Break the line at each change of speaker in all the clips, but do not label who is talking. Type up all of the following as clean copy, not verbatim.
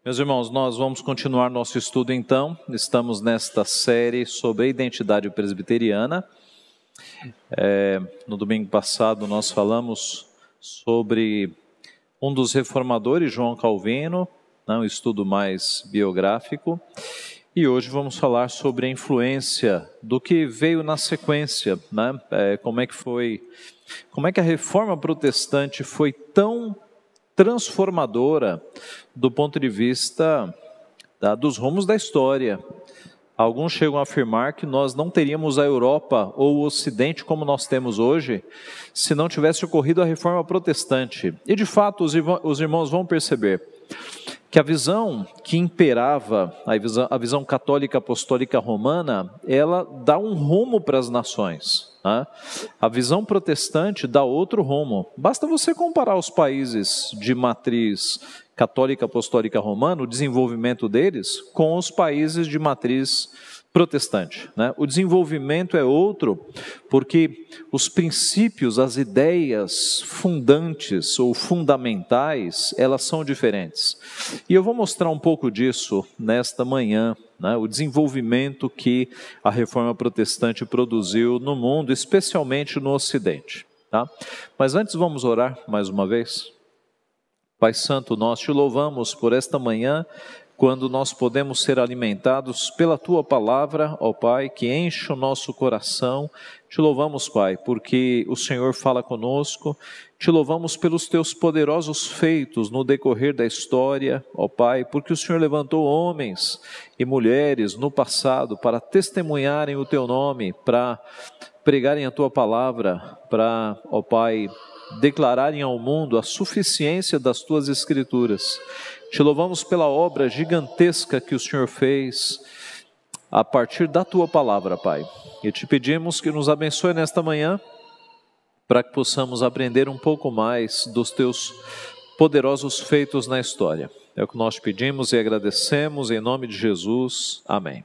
Meus irmãos, nós vamos continuar nosso estudo então. Estamos nesta série sobre a identidade presbiteriana. No domingo passado nós falamos sobre um dos reformadores, João Calvino, um estudo mais biográfico. E hoje vamos falar sobre a influência do que veio na sequência, como é que a reforma protestante foi tão transformadora do ponto de vista dos rumos da história. Alguns chegam a afirmar que nós não teríamos a Europa ou o Ocidente como nós temos hoje, se não tivesse ocorrido a reforma protestante. E de fato os irmãos vão perceber que a visão que imperava, a visão católica apostólica romana, ela dá um rumo para as nações. A visão protestante dá outro rumo. Basta você comparar os países de matriz católica apostólica romana, o desenvolvimento deles, com os países de matriz protestante. O desenvolvimento é outro, porque os princípios, as ideias fundantes ou fundamentais, elas são diferentes. E eu vou mostrar um pouco disso nesta manhã, o desenvolvimento que a reforma protestante produziu no mundo, especialmente no Ocidente. Mas antes vamos orar mais uma vez. Pai Santo, nós te louvamos por esta manhã, quando nós podemos ser alimentados pela Tua Palavra, ó Pai, que enche o nosso coração. Te louvamos, Pai, porque o Senhor fala conosco. Te louvamos pelos Teus poderosos feitos no decorrer da história, ó Pai, porque o Senhor levantou homens e mulheres no passado para testemunharem o Teu nome, para pregarem a Tua Palavra, para, ó Pai, declararem ao mundo a suficiência das Tuas Escrituras. Te louvamos pela obra gigantesca que o Senhor fez a partir da Tua Palavra, Pai. E te pedimos que nos abençoe nesta manhã, para que possamos aprender um pouco mais dos Teus poderosos feitos na história. É o que nós te pedimos e agradecemos em nome de Jesus. Amém.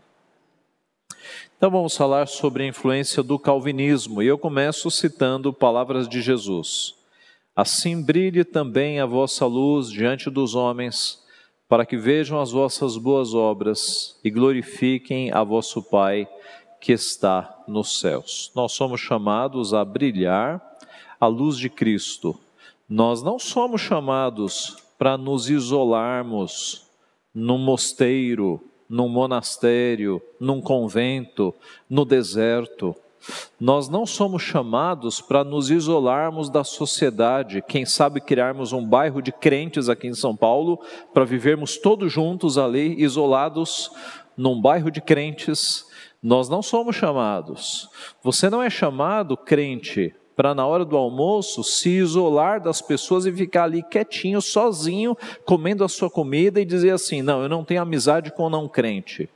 Então vamos falar sobre a influência do calvinismo, e eu começo citando palavras de Jesus. Assim brilhe também a vossa luz diante dos homens, para que vejam as vossas boas obras e glorifiquem a vosso Pai que está nos céus. Nós somos chamados a brilhar a luz de Cristo. Nós não somos chamados para nos isolarmos num mosteiro, num monastério, num convento, no deserto. Nós não somos chamados para nos isolarmos da sociedade, quem sabe criarmos um bairro de crentes aqui em São Paulo, para vivermos todos juntos ali, isolados, num bairro de crentes. Nós não somos chamados. Você não é chamado, crente, para na hora do almoço se isolar das pessoas e ficar ali quietinho, sozinho, comendo a sua comida e dizer assim, não, eu não tenho amizade com o não crente.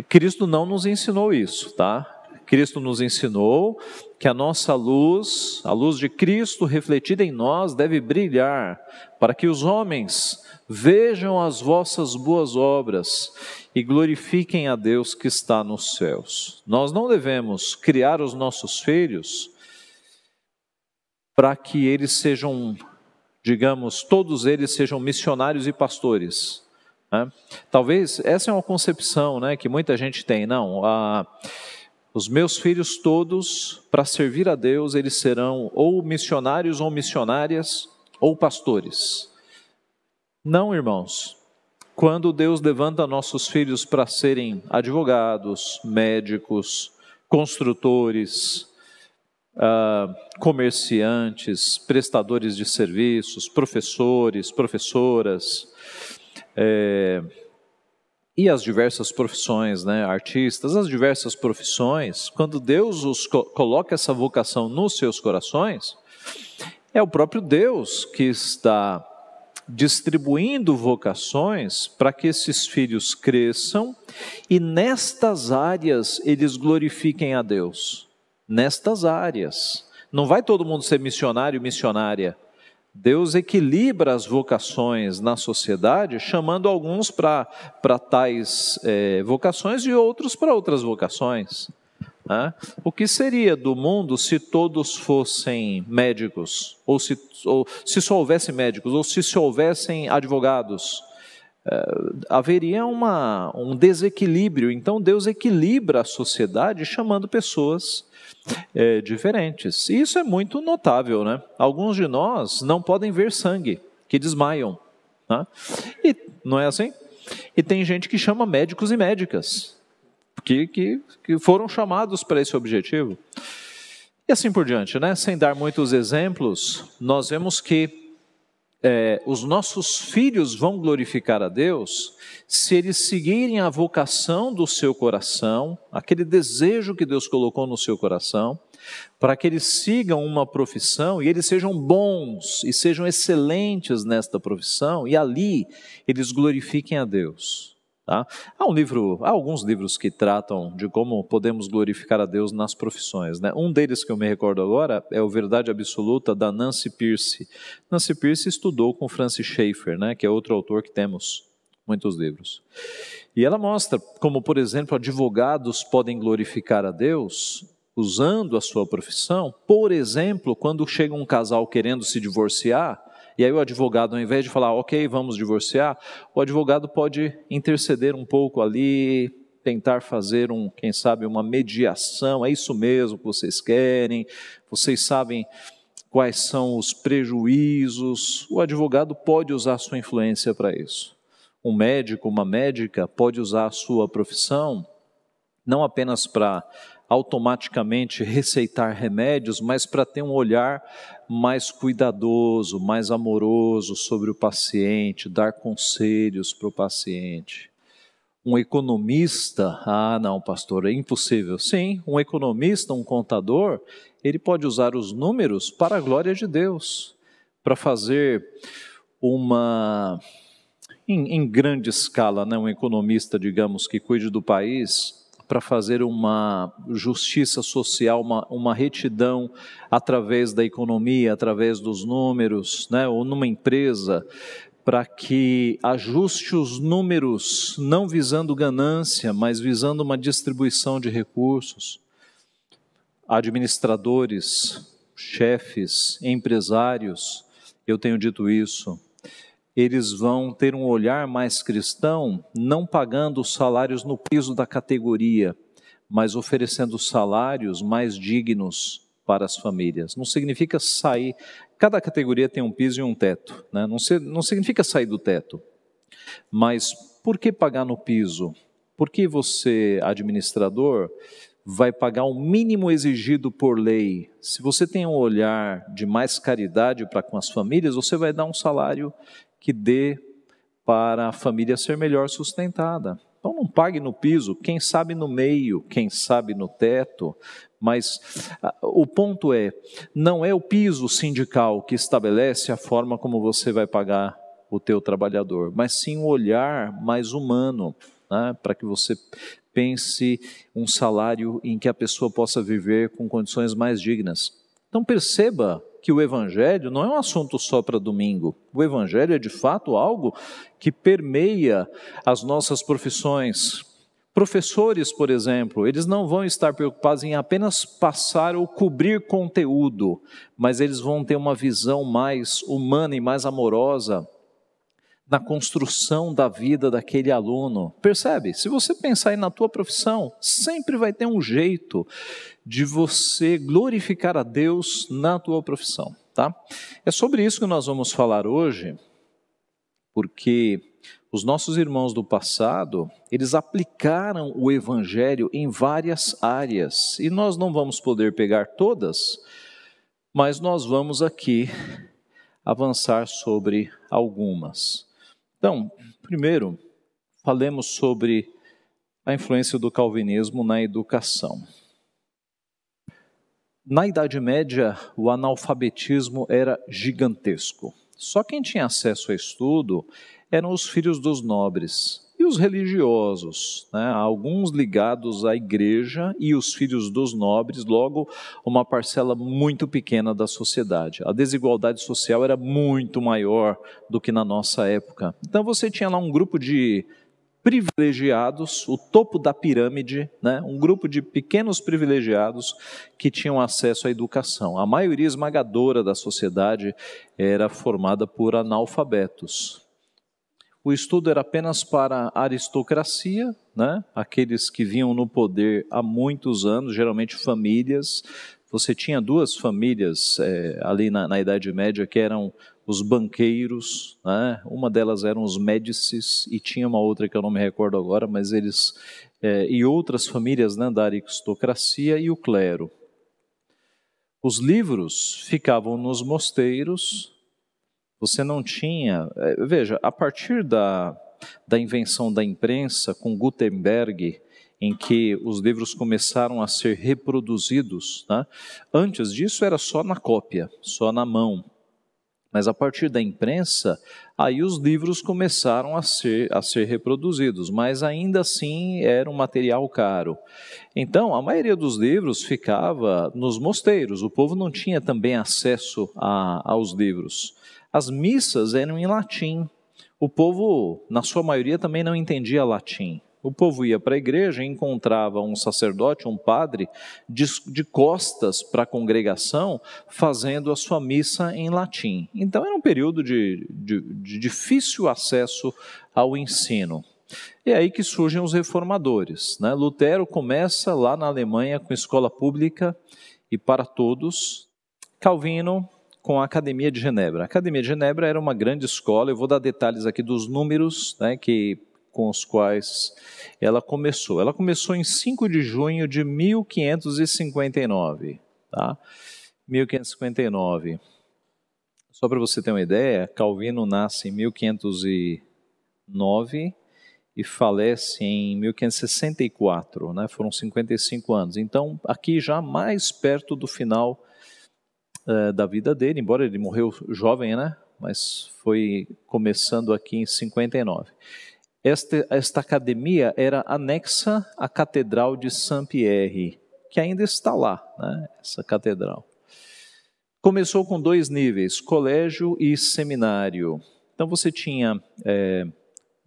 Cristo não nos ensinou isso, tá? Cristo nos ensinou que a nossa luz, a luz de Cristo refletida em nós, deve brilhar, para que os homens vejam as vossas boas obras e glorifiquem a Deus que está nos céus. Nós não devemos criar os nossos filhos para que eles sejam, digamos, todos eles sejam missionários e pastores. Talvez essa é uma concepção, que muita gente tem. Não, os meus filhos todos, para servir a Deus, eles serão ou missionários ou missionárias ou pastores. Não, irmãos. Quando Deus levanta nossos filhos para serem advogados, médicos, construtores, comerciantes, prestadores de serviços, professores, professoras, e as diversas profissões, artistas, as diversas profissões, quando Deus os coloca essa vocação nos seus corações, é o próprio Deus que está distribuindo vocações para que esses filhos cresçam e nestas áreas eles glorifiquem a Deus. Nestas áreas. Não vai todo mundo ser missionário e missionária. Deus equilibra as vocações na sociedade, chamando alguns para tais vocações e outros para outras vocações. O que seria do mundo se todos fossem médicos? Ou se só houvessem médicos? Ou se houvessem advogados? haveria um desequilíbrio. Então Deus equilibra a sociedade chamando pessoas diferentes. E isso é muito notável, né? Alguns de nós não podem ver sangue, que desmaiam. Né? E não é assim? E tem gente que chama médicos e médicas, que foram chamados para esse objetivo. E assim por diante, né? Sem dar muitos exemplos, nós vemos que os nossos filhos vão glorificar a Deus se eles seguirem a vocação do seu coração, aquele desejo que Deus colocou no seu coração, para que eles sigam uma profissão e eles sejam bons e sejam excelentes nesta profissão e ali eles glorifiquem a Deus. Tá? Há alguns livros que tratam de como podemos glorificar a Deus nas profissões, né? Um deles que eu me recordo agora é o Verdade Absoluta, da Nancy Pearcey. Nancy Pearcey estudou com Francis Schaeffer, né? Que é outro autor que temos muitos livros. E ela mostra como, por exemplo, advogados podem glorificar a Deus usando a sua profissão. Por exemplo, quando chega um casal querendo se divorciar, e aí o advogado, ao invés de falar, ok, vamos divorciar, o advogado pode interceder um pouco ali, tentar fazer quem sabe, uma mediação. É isso mesmo que vocês querem, vocês sabem quais são os prejuízos. O advogado pode usar a sua influência para isso. Um médico, uma médica pode usar a sua profissão, não apenas para automaticamente receitar remédios, mas para ter um olhar mais cuidadoso, mais amoroso sobre o paciente, dar conselhos para o paciente. Um economista, não, pastor, é impossível. Sim, um economista, um contador, ele pode usar os números para a glória de Deus, para fazer em grande escala, né, um economista, digamos, que cuide do país, para fazer uma justiça social, uma retidão através da economia, através dos números, né? Ou numa empresa, para que ajuste os números, não visando ganância, mas visando uma distribuição de recursos. Administradores, chefes, empresários, eu tenho dito isso, eles vão ter um olhar mais cristão, não pagando os salários no piso da categoria, mas oferecendo salários mais dignos para as famílias. Não significa sair, cada categoria tem um piso e um teto, né? Não significa sair do teto, mas por que pagar no piso? Por que você, administrador, vai pagar o mínimo exigido por lei? Se você tem um olhar de mais caridade para com as famílias, você vai dar um salário que dê para a família ser melhor sustentada. Então não pague no piso, quem sabe no meio, quem sabe no teto, mas o ponto não é o piso sindical que estabelece a forma como você vai pagar o teu trabalhador, mas sim um olhar mais humano, né, para que você pense um salário em que a pessoa possa viver com condições mais dignas. Então perceba que o Evangelho não é um assunto só para domingo. O Evangelho é de fato algo que permeia as nossas profissões. Professores, por exemplo, eles não vão estar preocupados em apenas passar ou cobrir conteúdo, mas eles vão ter uma visão mais humana e mais amorosa na construção da vida daquele aluno. Percebe? Se você pensar aí na tua profissão, sempre vai ter um jeito de você glorificar a Deus na tua profissão, tá? É sobre isso que nós vamos falar hoje, porque os nossos irmãos do passado, eles aplicaram o Evangelho em várias áreas, e nós não vamos poder pegar todas, mas nós vamos aqui avançar sobre algumas. Então, primeiro, falemos sobre a influência do calvinismo na educação. Na Idade Média, o analfabetismo era gigantesco. Só quem tinha acesso a estudo eram os filhos dos nobres e os religiosos, né? Alguns ligados à igreja e os filhos dos nobres, logo uma parcela muito pequena da sociedade. A desigualdade social era muito maior do que na nossa época. Então você tinha lá um grupo de privilegiados, o topo da pirâmide, né? Um grupo de pequenos privilegiados que tinham acesso à educação. A maioria esmagadora da sociedade era formada por analfabetos. o estudo era apenas para a aristocracia, né? Aqueles que vinham no poder há muitos anos, geralmente famílias. Você tinha duas famílias ali na Idade Média que eram os banqueiros, né? Uma delas eram os Médicis e tinha uma outra que eu não me recordo agora, mas eles e outras famílias, né, da aristocracia e o clero. Os livros ficavam nos mosteiros. Você não tinha... Veja, a partir da invenção da imprensa, com Gutenberg, em que os livros começaram a ser reproduzidos, né? Antes disso era só na cópia, só na mão. Mas a partir da imprensa, aí os livros começaram a ser reproduzidos, mas ainda assim era um material caro. Então, a maioria dos livros ficava nos mosteiros, o povo não tinha também acesso aos livros. As missas eram em latim. O povo, na sua maioria, também não entendia latim. O povo ia para a igreja e encontrava um sacerdote, um padre, de costas para a congregação, fazendo a sua missa em latim. Então era um período de difícil acesso ao ensino. É aí que surgem os reformadores, né? Lutero começa lá na Alemanha com escola pública e para todos. Calvino com a Academia de Genebra. A Academia de Genebra era uma grande escola, eu vou dar detalhes aqui dos números, né, com os quais ela começou. Ela começou em 5 de junho de 1559, tá? 1559. Só para você ter uma ideia, Calvino nasce em 1509 e falece em 1564, né? Foram 55 anos. Então, aqui já mais perto do final da vida dele, embora ele morreu jovem, né? Mas foi começando aqui em 59. Esta academia era anexa à Catedral de Saint-Pierre, que ainda está lá, né? Essa catedral. Começou com 2 níveis, colégio e seminário. Então você tinha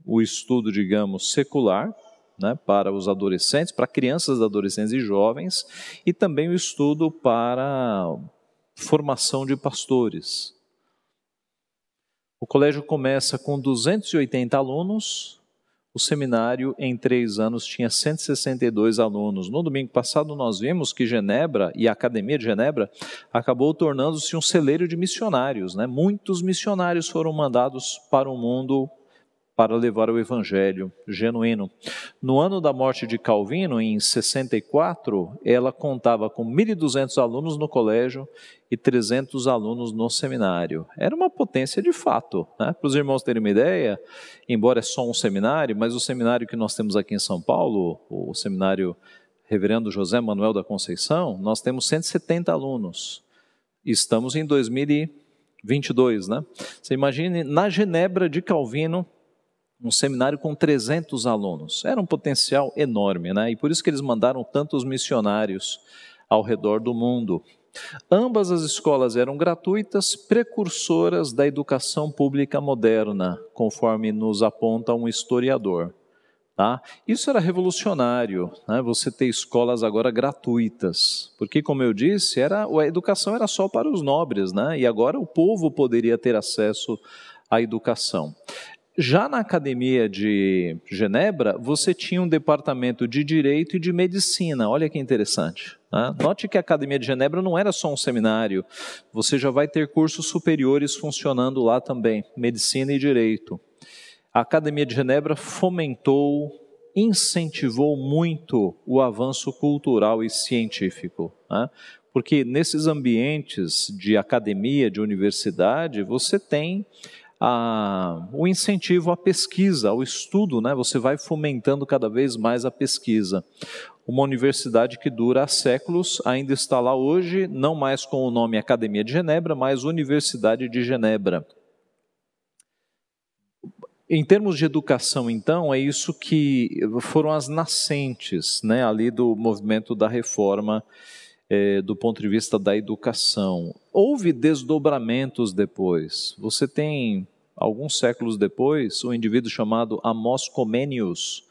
o estudo, digamos, secular, né, para os adolescentes, para crianças, adolescentes e jovens, e também o estudo para formação de pastores. O colégio começa com 280 alunos, o seminário em 3 anos tinha 162 alunos. No domingo passado nós vimos que Genebra e a Academia de Genebra acabou tornando-se um celeiro de missionários, né? Muitos missionários foram mandados para o mundo para levar o evangelho genuíno. No ano da morte de Calvino, em 64, ela contava com 1.200 alunos no colégio e 300 alunos no seminário. Era uma potência de fato, né? Para os irmãos terem uma ideia, embora é só um seminário, mas o seminário que nós temos aqui em São Paulo, o seminário Reverendo José Manuel da Conceição, nós temos 170 alunos. Estamos em 2022, né? Você imagine, na Genebra de Calvino, um seminário com 300 alunos. Era um potencial enorme, né? E por isso que eles mandaram tantos missionários ao redor do mundo. Ambas as escolas eram gratuitas, precursoras da educação pública moderna, conforme nos aponta um historiador. Tá? Isso era revolucionário, né? Você ter escolas agora gratuitas, porque, como eu disse, a educação era só para os nobres, né? E agora o povo poderia ter acesso à educação. Já na Academia de Genebra, você tinha um departamento de Direito e de Medicina. Olha que interessante, né? Note que a Academia de Genebra não era só um seminário. Você já vai ter cursos superiores funcionando lá também, Medicina e Direito. A Academia de Genebra fomentou, incentivou muito o avanço cultural e científico, né? Porque nesses ambientes de academia, de universidade, você tem o incentivo à pesquisa, ao estudo, né? Você vai fomentando cada vez mais a pesquisa. Uma universidade que dura há séculos, ainda está lá hoje, não mais com o nome Academia de Genebra, mas Universidade de Genebra. Em termos de educação, então, é isso que foram as nascentes, né, ali do movimento da reforma, do ponto de vista da educação. Houve desdobramentos depois. Você tem, alguns séculos depois, um indivíduo chamado Amos Comenius,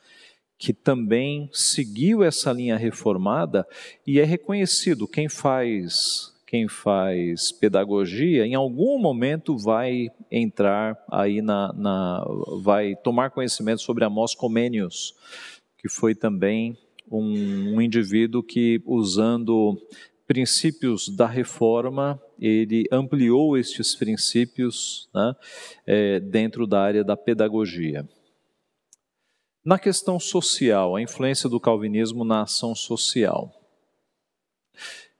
que também seguiu essa linha reformada e é reconhecido. Quem faz pedagogia, em algum momento vai entrar aí vai tomar conhecimento sobre Amós Comênios, que foi também um indivíduo que, usando princípios da reforma, ele ampliou estes princípios, né, dentro da área da pedagogia. Na questão social, a influência do calvinismo na ação social.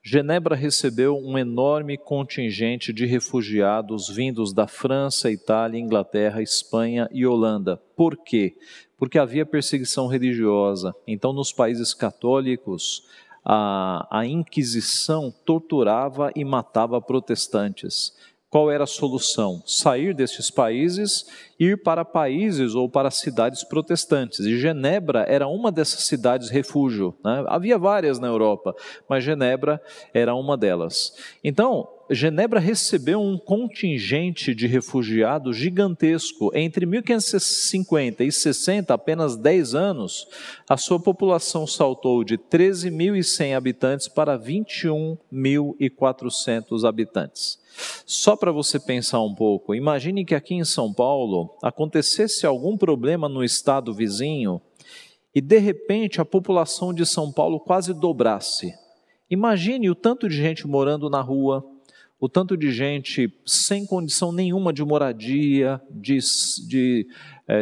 Genebra recebeu um enorme contingente de refugiados vindos da França, Itália, Inglaterra, Espanha e Holanda. Por quê? Porque havia perseguição religiosa. Então, nos países católicos, a Inquisição torturava e matava protestantes. Qual era a solução? Sair destes países, ir para países ou para cidades protestantes. E Genebra era uma dessas cidades refúgio, né? Havia várias na Europa, mas Genebra era uma delas. Então, Genebra recebeu um contingente de refugiados gigantesco. Entre 1550 e 60, apenas 10 anos, a sua população saltou de 13.100 habitantes para 21.400 habitantes. Só para você pensar um pouco, imagine que aqui em São Paulo acontecesse algum problema no estado vizinho e de repente a população de São Paulo quase dobrasse. Imagine o tanto de gente morando na rua, o tanto de gente sem condição nenhuma de moradia,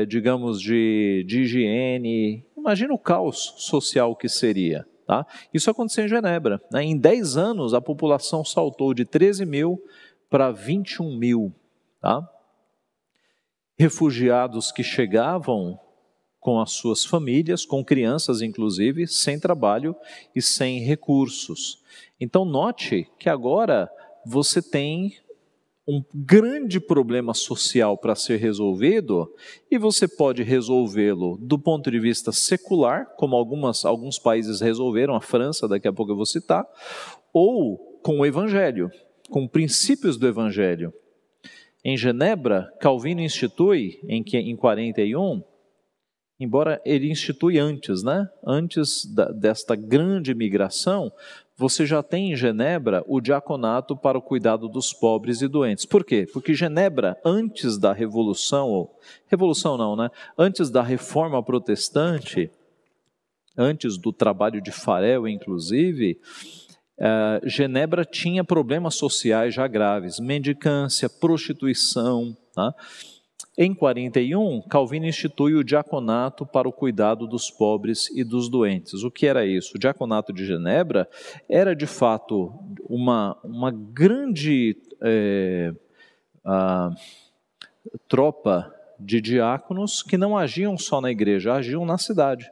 digamos, de higiene. Imagina o caos social que seria. Tá? Isso aconteceu em Genebra, né? Em 10 anos, a população saltou de 13 mil para 21 mil. Tá? Refugiados que chegavam com as suas famílias, com crianças inclusive, sem trabalho e sem recursos. Então note que agora você tem um grande problema social para ser resolvido, e você pode resolvê-lo do ponto de vista secular, como alguns países resolveram, a França, daqui a pouco eu vou citar, ou com o Evangelho, com princípios do Evangelho. Em Genebra, Calvino institui, em 41, embora ele institui antes, né? Antes desta grande migração, você já tem em Genebra o diaconato para o cuidado dos pobres e doentes. Por quê? Porque Genebra, antes da revolução não, né? Antes da reforma protestante, antes do trabalho de Farel, inclusive, Genebra tinha problemas sociais já graves, mendicância, prostituição, tá? Em 41, Calvino institui o diaconato para o cuidado dos pobres e dos doentes. O que era isso? O diaconato de Genebra era, de fato, uma grande tropa de diáconos que não agiam só na igreja, agiam na cidade,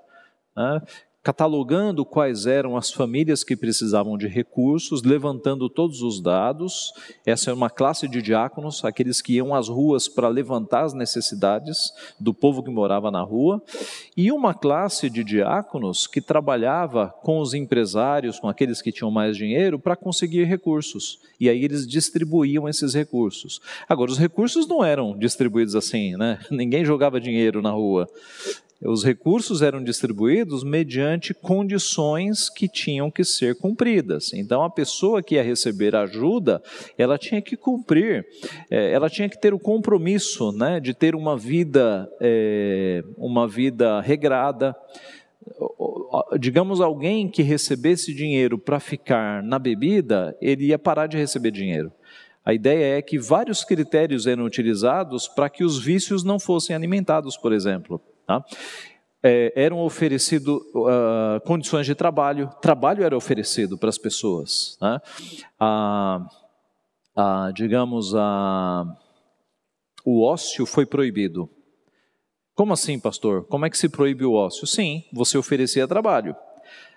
né? Catalogando quais eram as famílias que precisavam de recursos, levantando todos os dados. Essa é uma classe de diáconos, aqueles que iam às ruas para levantar as necessidades do povo que morava na rua, e uma classe de diáconos que trabalhava com os empresários, com aqueles que tinham mais dinheiro, para conseguir recursos. E aí eles distribuíam esses recursos. Agora, os recursos não eram distribuídos assim, né? Ninguém jogava dinheiro na rua. Os recursos eram distribuídos mediante condições que tinham que ser cumpridas. Então, a pessoa que ia receber ajuda, ela tinha que cumprir, ela tinha que ter o compromisso, né, de ter uma vida regrada. Digamos, alguém que recebesse dinheiro para ficar na bebida, ele ia parar de receber dinheiro. A ideia é que vários critérios eram utilizados para que os vícios não fossem alimentados, por exemplo. Tá? Eram oferecidas condições de trabalho era oferecido para as pessoas. Tá? O ócio foi proibido. Como assim, pastor? Como é que se proíbe o ócio? Sim, você oferecia trabalho.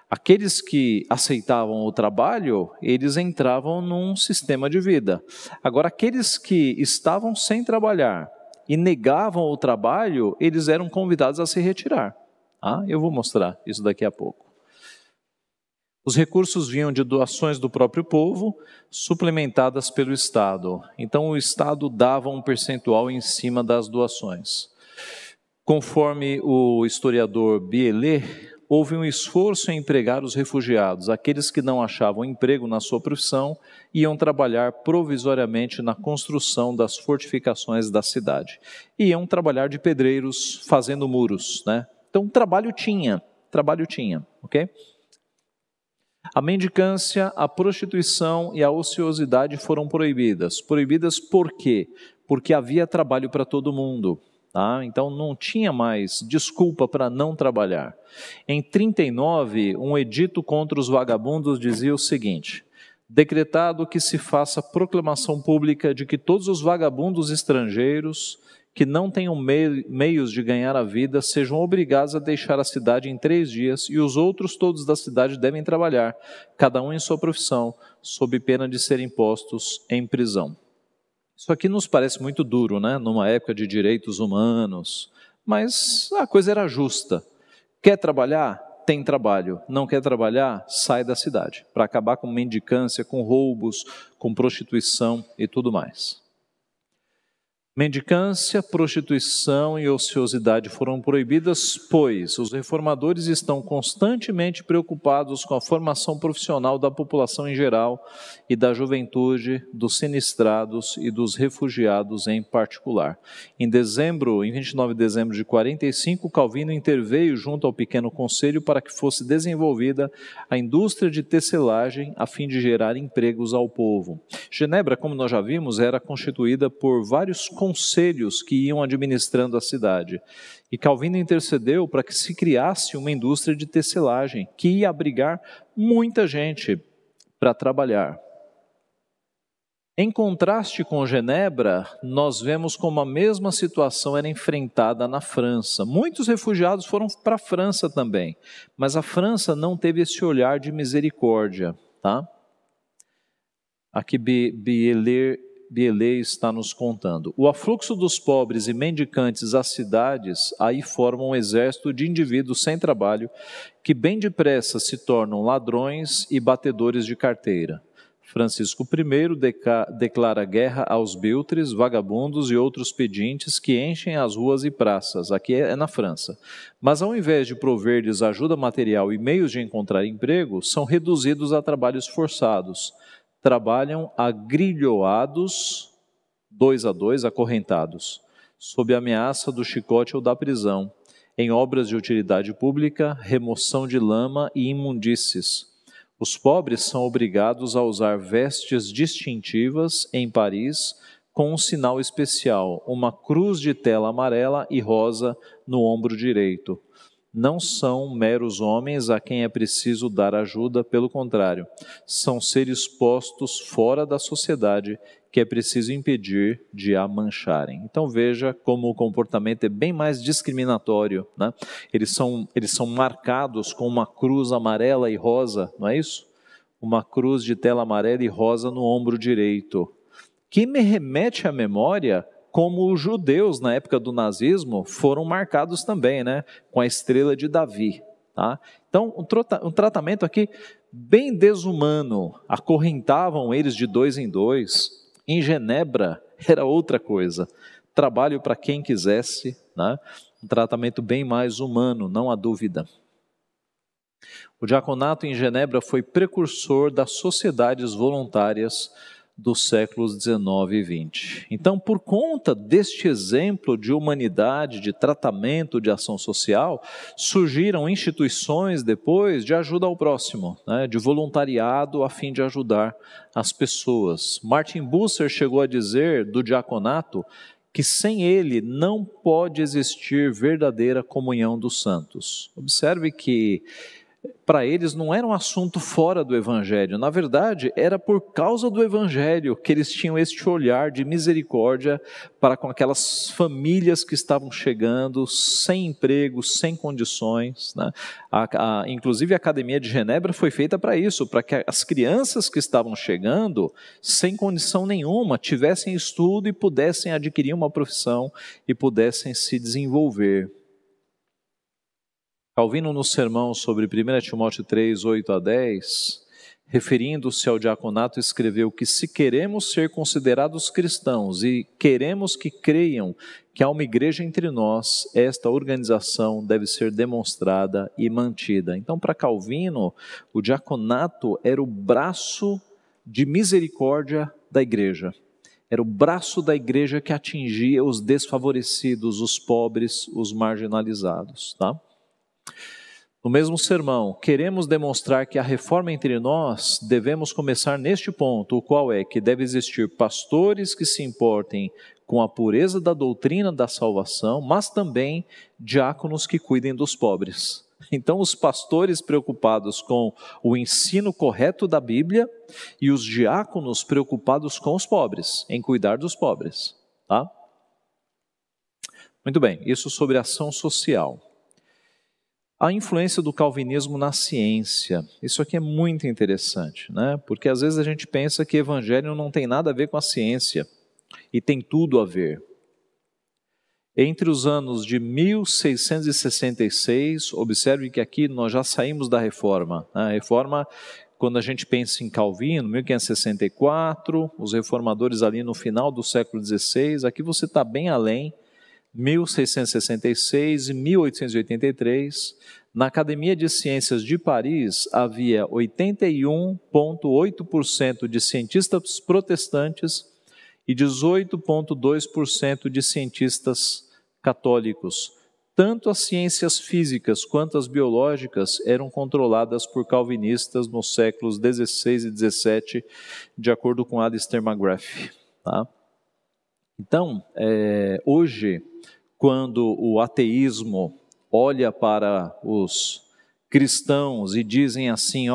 Aqueles que aceitavam o trabalho, eles entravam num sistema de vida. Agora, aqueles que estavam sem trabalhar e negavam o trabalho, eles eram convidados a se retirar. Eu vou mostrar isso daqui a pouco. Os recursos vinham de doações do próprio povo, suplementadas pelo Estado. Então, o Estado dava um percentual em cima das doações. Conforme o historiador Bielê, houve um esforço em empregar os refugiados. Aqueles que não achavam emprego na sua profissão iam trabalhar provisoriamente na construção das fortificações da cidade. Iam trabalhar de pedreiros fazendo muros, né? Então, trabalho tinha, ok? A mendicância, a prostituição e a ociosidade foram proibidas. Proibidas por quê? Porque havia trabalho para todo mundo. Tá? Então não tinha mais desculpa para não trabalhar. Em 39, um edito contra os vagabundos dizia o seguinte: decretado que se faça proclamação pública de que todos os vagabundos estrangeiros que não tenham meios de ganhar a vida sejam obrigados a deixar a cidade em 3 dias, e os outros todos da cidade devem trabalhar, cada um em sua profissão, sob pena de serem postos em prisão. Isso aqui nos parece muito duro, né? Numa época de direitos humanos, mas a coisa era justa. Quer trabalhar? Tem trabalho. Não quer trabalhar? Sai da cidade, para acabar com mendicância, com roubos, com prostituição e tudo mais. Mendicância, prostituição e ociosidade foram proibidas, pois os reformadores estão constantemente preocupados com a formação profissional da população em geral e da juventude, dos sinistrados e dos refugiados em particular. Em 29 de dezembro de 45, Calvino interveio junto ao Pequeno Conselho para que fosse desenvolvida a indústria de tecelagem a fim de gerar empregos ao povo. Genebra, como nós já vimos, era constituída por vários conselhos que iam administrando a cidade. E Calvino intercedeu para que se criasse uma indústria de tecelagem, que ia abrigar muita gente para trabalhar. Em contraste com Genebra, nós vemos como a mesma situação era enfrentada na França. Muitos refugiados foram para a França também, mas a França não teve esse olhar de misericórdia, tá? Aqui Bielê está nos contando. O afluxo dos pobres e mendicantes às cidades aí forma um exército de indivíduos sem trabalho que bem depressa se tornam ladrões e batedores de carteira. Francisco I declara guerra aos biltres, vagabundos e outros pedintes que enchem as ruas e praças. Aqui é na França. Mas ao invés de prover-lhes ajuda material e meios de encontrar emprego, são reduzidos a trabalhos forçados. Trabalham agrilhoados, 2 a 2, acorrentados, sob a ameaça do chicote ou da prisão, em obras de utilidade pública, remoção de lama e imundícies. Os pobres são obrigados a usar vestes distintivas em Paris, com um sinal especial, uma cruz de tela amarela e rosa no ombro direito. Não são meros homens a quem é preciso dar ajuda, pelo contrário, são seres postos fora da sociedade que é preciso impedir de a mancharem. Então veja como o comportamento é bem mais discriminatório, né? Eles são marcados com uma cruz amarela e rosa, não é isso? Uma cruz de tela amarela e rosa no ombro direito, que me remete à memória como os judeus, na época do nazismo, foram marcados também, né, com a estrela de Davi. Tá? Então, um tratamento aqui bem desumano, acorrentavam eles de 2 em 2. Em Genebra era outra coisa, trabalho para quem quisesse, né? Um tratamento bem mais humano, não há dúvida. O diaconato em Genebra foi precursor das sociedades voluntárias dos séculos 19 e 20. Então, por conta deste exemplo de humanidade, de tratamento, de ação social, surgiram instituições depois de ajuda ao próximo, né, de voluntariado a fim de ajudar as pessoas. Martin Bucer chegou a dizer do diaconato que sem ele não pode existir verdadeira comunhão dos santos. Observe que para eles não era um assunto fora do Evangelho, na verdade era por causa do Evangelho que eles tinham este olhar de misericórdia para com aquelas famílias que estavam chegando sem emprego, sem condições, né? Inclusive a Academia de Genebra foi feita para isso, para que as crianças que estavam chegando sem condição nenhuma tivessem estudo e pudessem adquirir uma profissão e pudessem se desenvolver. Calvino, no sermão sobre 1 Timóteo 3, 8 a 10, referindo-se ao diaconato, escreveu que se queremos ser considerados cristãos e queremos que creiam que há uma igreja entre nós, esta organização deve ser demonstrada e mantida. Então, para Calvino, o diaconato era o braço de misericórdia da igreja. Era o braço da igreja que atingia os desfavorecidos, os pobres, os marginalizados, tá? No mesmo sermão, queremos demonstrar que a reforma entre nós devemos começar neste ponto, o qual é que deve existir pastores que se importem com a pureza da doutrina da salvação, mas também diáconos que cuidem dos pobres. Então, os pastores preocupados com o ensino correto da Bíblia e os diáconos preocupados com os pobres, em cuidar dos pobres, tá? Muito bem, isso sobre ação social. A influência do calvinismo na ciência. Isso aqui é muito interessante, né? Porque às vezes a gente pensa que evangelho não tem nada a ver com a ciência, e tem tudo a ver. Entre os anos de 1666, observe que aqui nós já saímos da reforma. A reforma, quando a gente pensa em Calvino, 1564, os reformadores ali no final do século XVI, aqui você está bem além, 1666 e 1883, na Academia de Ciências de Paris havia 81,8% de cientistas protestantes e 18,2% de cientistas católicos. Tanto as ciências físicas quanto as biológicas eram controladas por calvinistas nos séculos XVI e XVII, de acordo com Alistair McGrath, tá? Então, hoje, quando o ateísmo olha para os cristãos e dizem assim,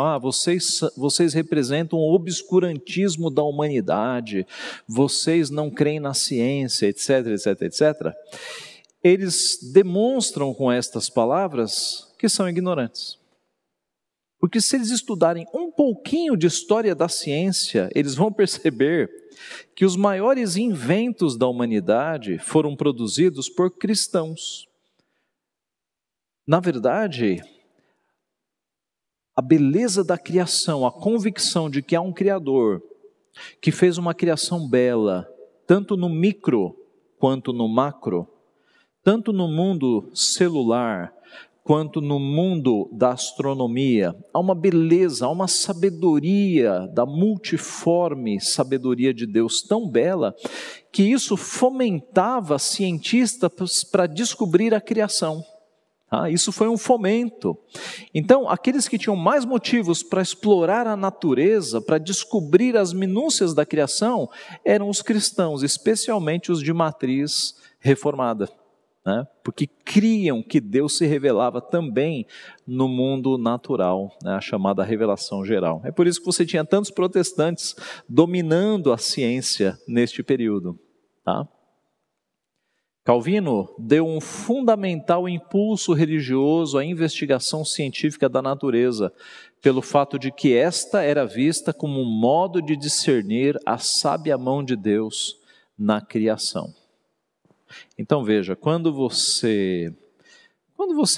vocês representam o obscurantismo da humanidade, vocês não creem na ciência, etc, etc, etc. Eles demonstram com estas palavras que são ignorantes. Porque se eles estudarem um pouquinho de história da ciência, eles vão perceber que os maiores inventos da humanidade foram produzidos por cristãos. Na verdade, a beleza da criação, a convicção de que há um Criador que fez uma criação bela, tanto no micro quanto no macro, tanto no mundo celular quanto no mundo da astronomia, há uma beleza, há uma sabedoria da multiforme sabedoria de Deus tão bela, que isso fomentava cientistas para descobrir a criação. Isso foi um fomento. Então, aqueles que tinham mais motivos para explorar a natureza, para descobrir as minúcias da criação, eram os cristãos, especialmente os de matriz reformada, né? Porque criam que Deus se revelava também no mundo natural, né? A chamada revelação geral. É por isso que você tinha tantos protestantes dominando a ciência neste período, tá? Calvino deu um fundamental impulso religioso à investigação científica da natureza, pelo fato de que esta era vista como um modo de discernir a sábia mão de Deus na criação. Então veja, quando você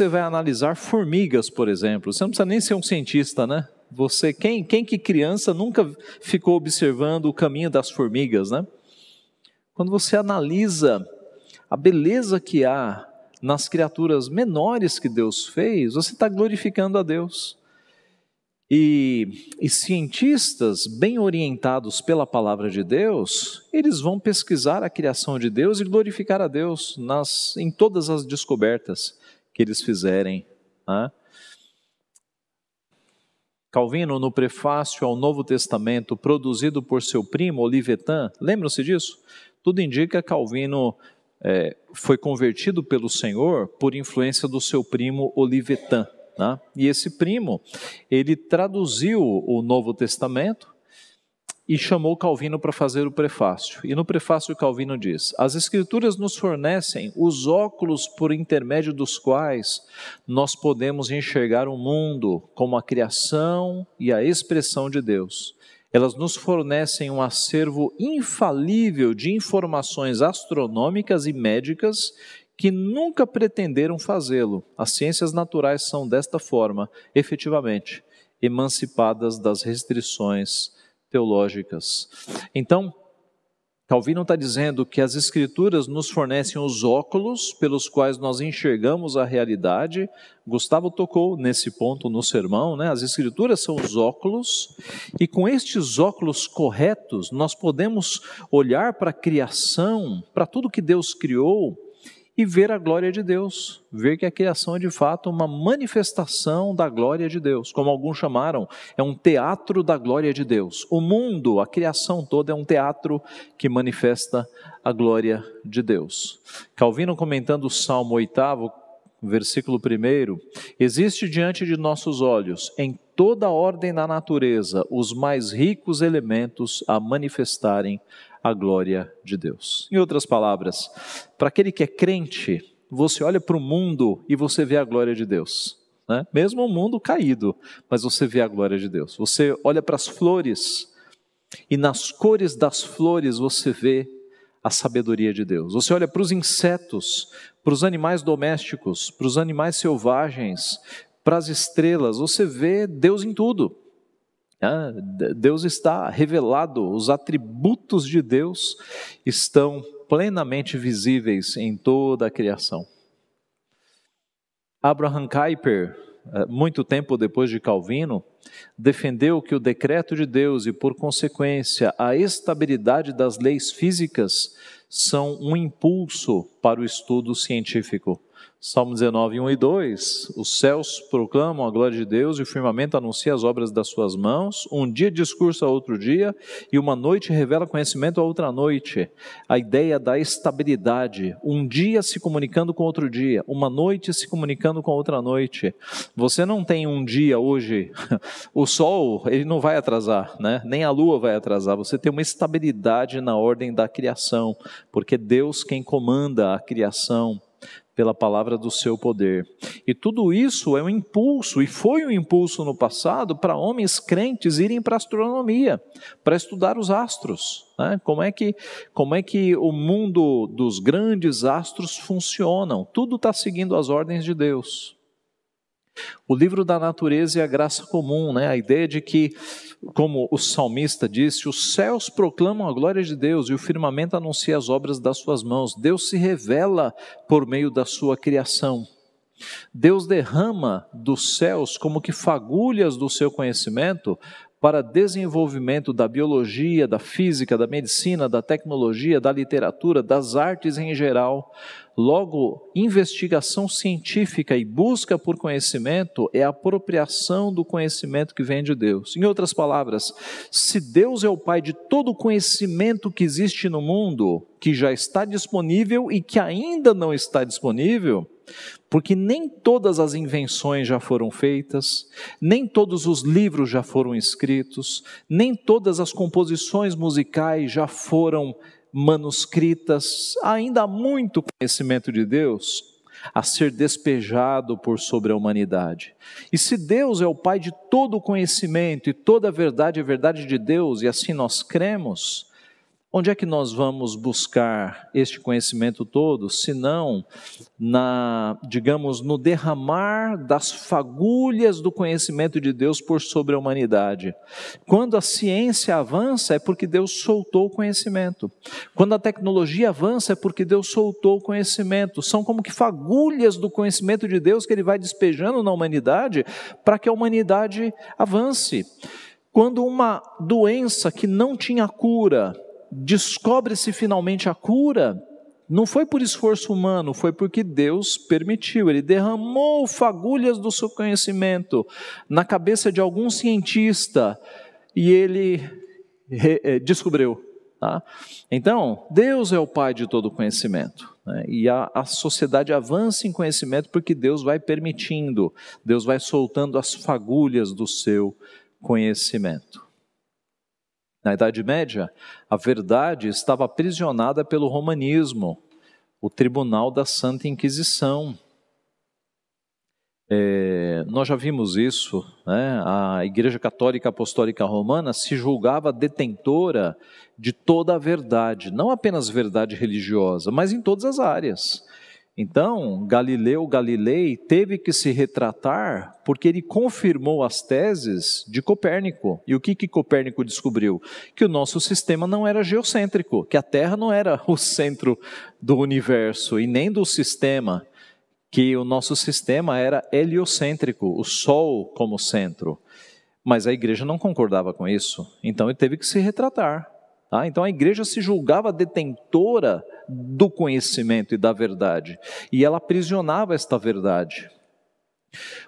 vai analisar formigas, por exemplo, você não precisa nem ser um cientista, né? Quem que criança nunca ficou observando o caminho das formigas, né? Quando você analisa a beleza que há nas criaturas menores que Deus fez, você está glorificando a Deus. E cientistas bem orientados pela palavra de Deus, eles vão pesquisar a criação de Deus e glorificar a Deus em todas as descobertas que eles fizerem, né? Calvino, no prefácio ao Novo Testamento, produzido por seu primo Olivetan, lembram-se disso? Tudo indica que Calvino foi convertido pelo Senhor por influência do seu primo Olivetan, né? E esse primo, ele traduziu o Novo Testamento e chamou Calvino para fazer o prefácio. E no prefácio Calvino diz: as Escrituras nos fornecem os óculos por intermédio dos quais nós podemos enxergar o mundo como a criação e a expressão de Deus. Elas nos fornecem um acervo infalível de informações astronômicas e médicas que nunca pretenderam fazê-lo. As ciências naturais são desta forma, efetivamente. emancipadas das restrições teológicas. Então, Calvino está dizendo que as Escrituras nos fornecem os óculos pelos quais nós enxergamos a realidade. Gustavo tocou nesse ponto no sermão, né? As Escrituras são os óculos, e com estes óculos corretos, nós podemos olhar para a criação, para tudo que Deus criou, e ver a glória de Deus, ver que a criação é de fato uma manifestação da glória de Deus, como alguns chamaram, é um teatro da glória de Deus. O mundo, a criação toda é um teatro que manifesta a glória de Deus. Calvino, comentando o Salmo 8º, versículo 1, existe diante de nossos olhos, em toda a ordem da natureza, os mais ricos elementos a manifestarem a glória de Deus. Em outras palavras, para aquele que é crente, você olha para o mundo e você vê a glória de Deus, né? Mesmo o mundo caído, mas você vê a glória de Deus. Você olha para as flores e nas cores das flores você vê a sabedoria de Deus. Você olha para os insetos, para os animais domésticos, para os animais selvagens, para as estrelas, você vê Deus em tudo. Deus está revelado, os atributos de Deus estão plenamente visíveis em toda a criação. Abraham Kuyper, muito tempo depois de Calvino, defendeu que o decreto de Deus e, por consequência, a estabilidade das leis físicas são um impulso para o estudo científico. Salmo 19, 1 e 2, os céus proclamam a glória de Deus e o firmamento anuncia as obras das suas mãos, um dia discursa a outro dia e uma noite revela conhecimento a outra noite. A ideia da estabilidade, um dia se comunicando com outro dia, uma noite se comunicando com outra noite. Você não tem um dia hoje, o sol ele não vai atrasar, né? Nem a lua vai atrasar, você tem uma estabilidade na ordem da criação, porque Deus quem comanda a criação, pela palavra do seu poder. E tudo isso é um impulso, e foi um impulso no passado, para homens crentes irem para a astronomia, para estudar os astros, né? Como é que o mundo dos grandes astros funcionam? Tudo está seguindo as ordens de Deus. O livro da natureza e a graça comum, né? A ideia de que, como o salmista disse, os céus proclamam a glória de Deus e o firmamento anuncia as obras das suas mãos. Deus se revela por meio da sua criação. Deus derrama dos céus como que fagulhas do seu conhecimento para desenvolvimento da biologia, da física, da medicina, da tecnologia, da literatura, das artes em geral. Logo, investigação científica e busca por conhecimento é a apropriação do conhecimento que vem de Deus. Em outras palavras, se Deus é o Pai de todo o conhecimento que existe no mundo, que já está disponível e que ainda não está disponível, porque nem todas as invenções já foram feitas, nem todos os livros já foram escritos, nem todas as composições musicais já foram manuscritas, ainda há muito conhecimento de Deus a ser despejado por sobre a humanidade. E se Deus é o Pai de todo o conhecimento e toda a verdade é verdade de Deus, e assim nós cremos, onde é que nós vamos buscar este conhecimento todo, senão no derramar das fagulhas do conhecimento de Deus por sobre a humanidade? Quando a ciência avança é porque Deus soltou o conhecimento. Quando a tecnologia avança é porque Deus soltou o conhecimento. São como que fagulhas do conhecimento de Deus que Ele vai despejando na humanidade para que a humanidade avance. Quando uma doença que não tinha cura, descobre-se finalmente a cura, não foi por esforço humano, foi porque Deus permitiu. Ele derramou fagulhas do seu conhecimento na cabeça de algum cientista e ele descobriu. Tá? Então, Deus é o Pai de todo conhecimento, né? E a sociedade avança em conhecimento porque Deus vai permitindo, Deus vai soltando as fagulhas do seu conhecimento. Na Idade Média, a verdade estava aprisionada pelo romanismo, o tribunal da Santa Inquisição. Nós já vimos isso, né? A Igreja Católica Apostólica Romana se julgava detentora de toda a verdade, não apenas verdade religiosa, mas em todas as áreas. Então, Galileu Galilei teve que se retratar porque ele confirmou as teses de Copérnico. E o que Copérnico descobriu? Que o nosso sistema não era geocêntrico, que a Terra não era o centro do universo e nem do sistema, que o nosso sistema era heliocêntrico, o Sol como centro. Mas a igreja não concordava com isso, então ele teve que se retratar. Tá? Então a igreja se julgava detentora do conhecimento e da verdade, e ela aprisionava esta verdade.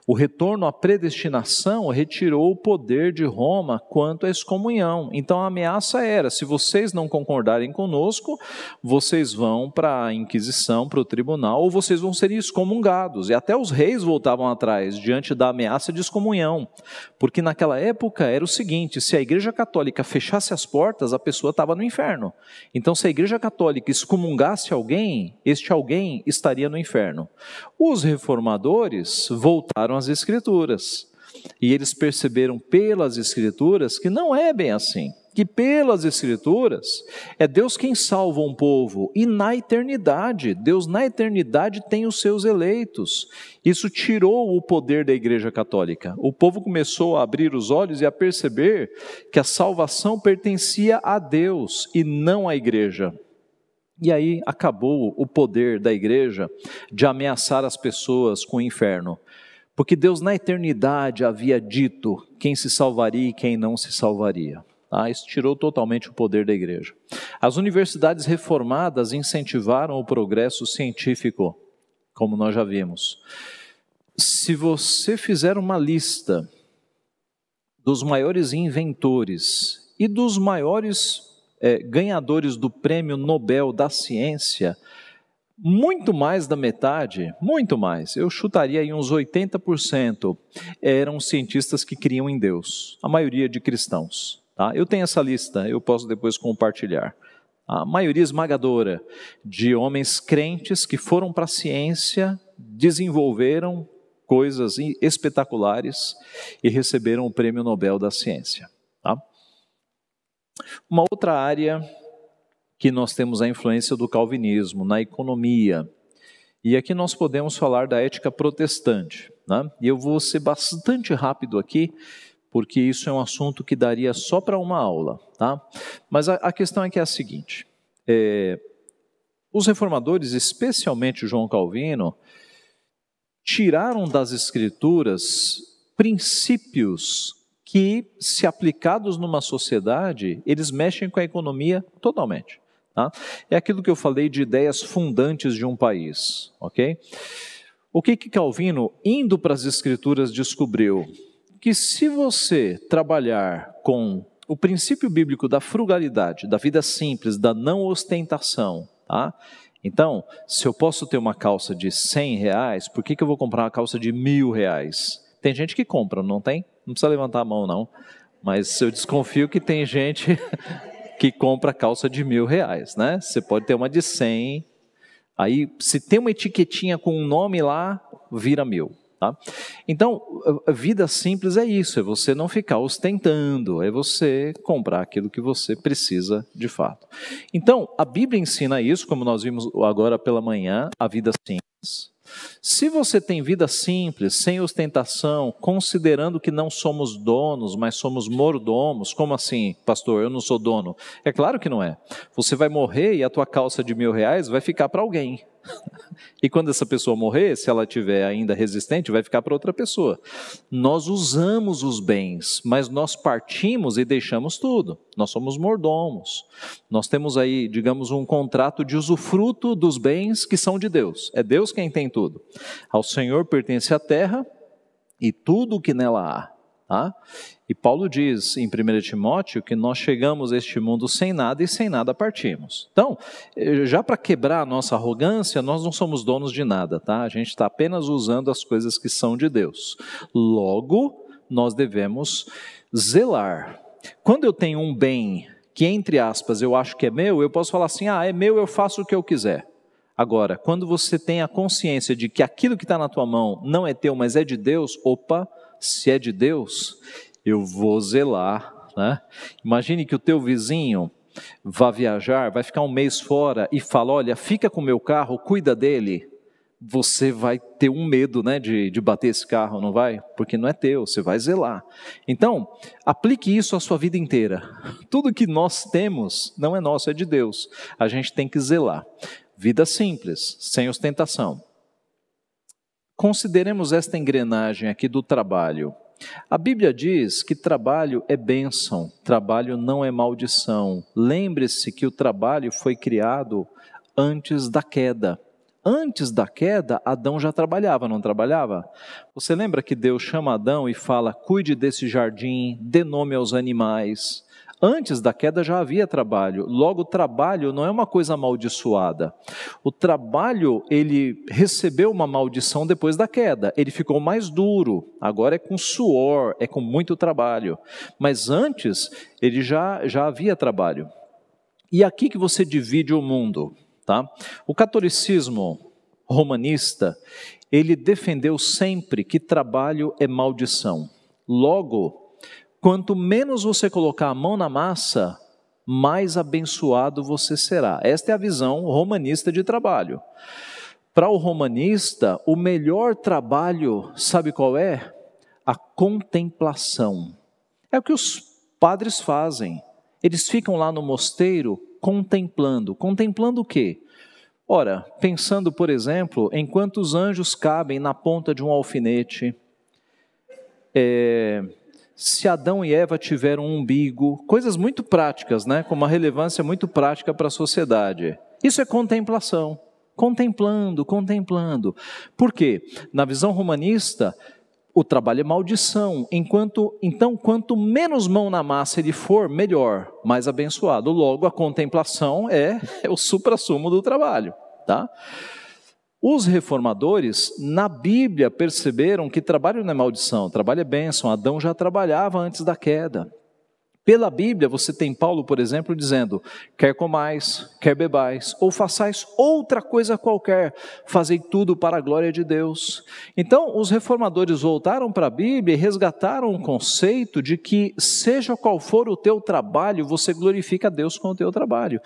O retorno à predestinação retirou o poder de Roma quanto à excomunhão. Então a ameaça era: se vocês não concordarem conosco, vocês vão para a Inquisição, para o tribunal, ou vocês vão ser excomungados. E até os reis voltavam atrás diante da ameaça de excomunhão, porque naquela época era o seguinte: se a Igreja Católica fechasse as portas, a pessoa estava no inferno. Então se a Igreja Católica excomungasse alguém, este alguém estaria no inferno. Os reformadores voltaram às Escrituras, e eles perceberam pelas Escrituras que não é bem assim, que pelas Escrituras é Deus quem salva um povo, e na eternidade, Deus na eternidade tem os seus eleitos. Isso tirou o poder da Igreja Católica. O povo começou a abrir os olhos e a perceber que a salvação pertencia a Deus e não à Igreja. E aí acabou o poder da igreja de ameaçar as pessoas com o inferno. Porque Deus na eternidade havia dito quem se salvaria e quem não se salvaria. Isso tirou totalmente o poder da igreja. As universidades reformadas incentivaram o progresso científico, como nós já vimos. Se você fizer uma lista dos maiores inventores e dos maiores ganhadores do Prêmio Nobel da Ciência, muito mais da metade, muito mais, eu chutaria aí uns 80%, eram cientistas que criam em Deus, a maioria de cristãos. Tá? Eu tenho essa lista, eu posso depois compartilhar. A maioria esmagadora de homens crentes que foram para a ciência, desenvolveram coisas espetaculares e receberam o Prêmio Nobel da Ciência. Tá? Uma outra área que nós temos a influência do calvinismo, na economia. E aqui nós podemos falar da ética protestante. Né? E eu vou ser bastante rápido aqui, porque isso é um assunto que daria só para uma aula. Tá? Mas a questão é que é a seguinte: os reformadores, especialmente João Calvino, tiraram das Escrituras princípios que, se aplicados numa sociedade, eles mexem com a economia totalmente. Tá? É aquilo que eu falei de ideias fundantes de um país. Okay? O que Calvino, indo para as Escrituras, descobriu? Que se você trabalhar com o princípio bíblico da frugalidade, da vida simples, da não ostentação, tá? Então, se eu posso ter uma calça de R$100, por que eu vou comprar uma calça de R$1.000? Tem gente que compra, não tem? Não precisa levantar a mão, não. Mas eu desconfio que tem gente que compra calça de R$1.000, né? Você pode ter uma de 100. Aí, se tem uma etiquetinha com um nome lá, vira 1.000. Tá? Então, a vida simples é isso, é você não ficar ostentando, é você comprar aquilo que você precisa de fato. Então, a Bíblia ensina isso, como nós vimos agora pela manhã, a vida simples. Se você tem vida simples, sem ostentação, considerando que não somos donos, mas somos mordomos, como assim, pastor, eu não sou dono? É claro que não é. Você vai morrer e a tua calça de R$1.000 vai ficar para alguém. E quando essa pessoa morrer, se ela estiver ainda resistente, vai ficar para outra pessoa. Nós usamos os bens, mas nós partimos e deixamos tudo. Nós somos mordomos. Nós temos aí, digamos, um contrato de usufruto dos bens que são de Deus. É Deus quem tem tudo. Ao Senhor pertence a terra e tudo o que nela há. Tá? E Paulo diz em 1 Timóteo que nós chegamos a este mundo sem nada e sem nada partimos. Então, já para quebrar a nossa arrogância, nós não somos donos de nada, tá? A gente está apenas usando as coisas que são de Deus. Logo, nós devemos zelar. Quando eu tenho um bem que, entre aspas, eu acho que é meu, eu posso falar assim, é meu, eu faço o que eu quiser. Agora, quando você tem a consciência de que aquilo que está na tua mão não é teu, mas é de Deus, se é de Deus, eu vou zelar, né? Imagine que o teu vizinho vá viajar, vai ficar um mês fora e fala, olha, fica com o meu carro, cuida dele. você vai ter um medo, né, de bater esse carro, não vai? Porque não é teu, você vai zelar. Então, aplique isso a sua vida inteira. Tudo que nós temos não é nosso, é de Deus. A gente tem que zelar. Vida simples, sem ostentação. Consideremos esta engrenagem aqui do trabalho. A Bíblia diz que trabalho é bênção, trabalho não é maldição. Lembre-se que o trabalho foi criado antes da queda. Antes da queda, Adão já trabalhava, não trabalhava? Você lembra que Deus chama Adão e fala, cuide desse jardim, dê nome aos animais. Antes da queda já havia trabalho, logo o trabalho não é uma coisa amaldiçoada. O trabalho, ele recebeu uma maldição depois da queda, ele ficou mais duro, agora é com suor, é com muito trabalho. Mas antes, ele já havia trabalho. E aqui que você divide o mundo. Tá? O catolicismo romanista, ele defendeu sempre que trabalho é maldição. Logo, quanto menos você colocar a mão na massa, mais abençoado você será. Esta é a visão romanista de trabalho. Para o romanista, o melhor trabalho, sabe qual é? A contemplação. É o que os padres fazem. Eles ficam lá no mosteiro contemplando. Contemplando o quê? Ora, pensando, por exemplo, em quantos anjos cabem na ponta de um alfinete, se Adão e Eva tiveram um umbigo, coisas muito práticas, né? Com uma relevância muito prática para a sociedade. Isso é contemplação. Contemplando, contemplando. Por quê? Na visão romanista, o trabalho é maldição, então quanto menos mão na massa ele for, melhor, mais abençoado. Logo, a contemplação é o suprassumo do trabalho. Tá? Os reformadores, na Bíblia, perceberam que trabalho não é maldição, trabalho é bênção. Adão já trabalhava antes da queda. Pela Bíblia, você tem Paulo, por exemplo, dizendo, quer comais, quer bebais, ou façais outra coisa qualquer, fazei tudo para a glória de Deus. Então, os reformadores voltaram para a Bíblia e resgataram o conceito de que, seja qual for o teu trabalho, você glorifica a Deus com o teu trabalho.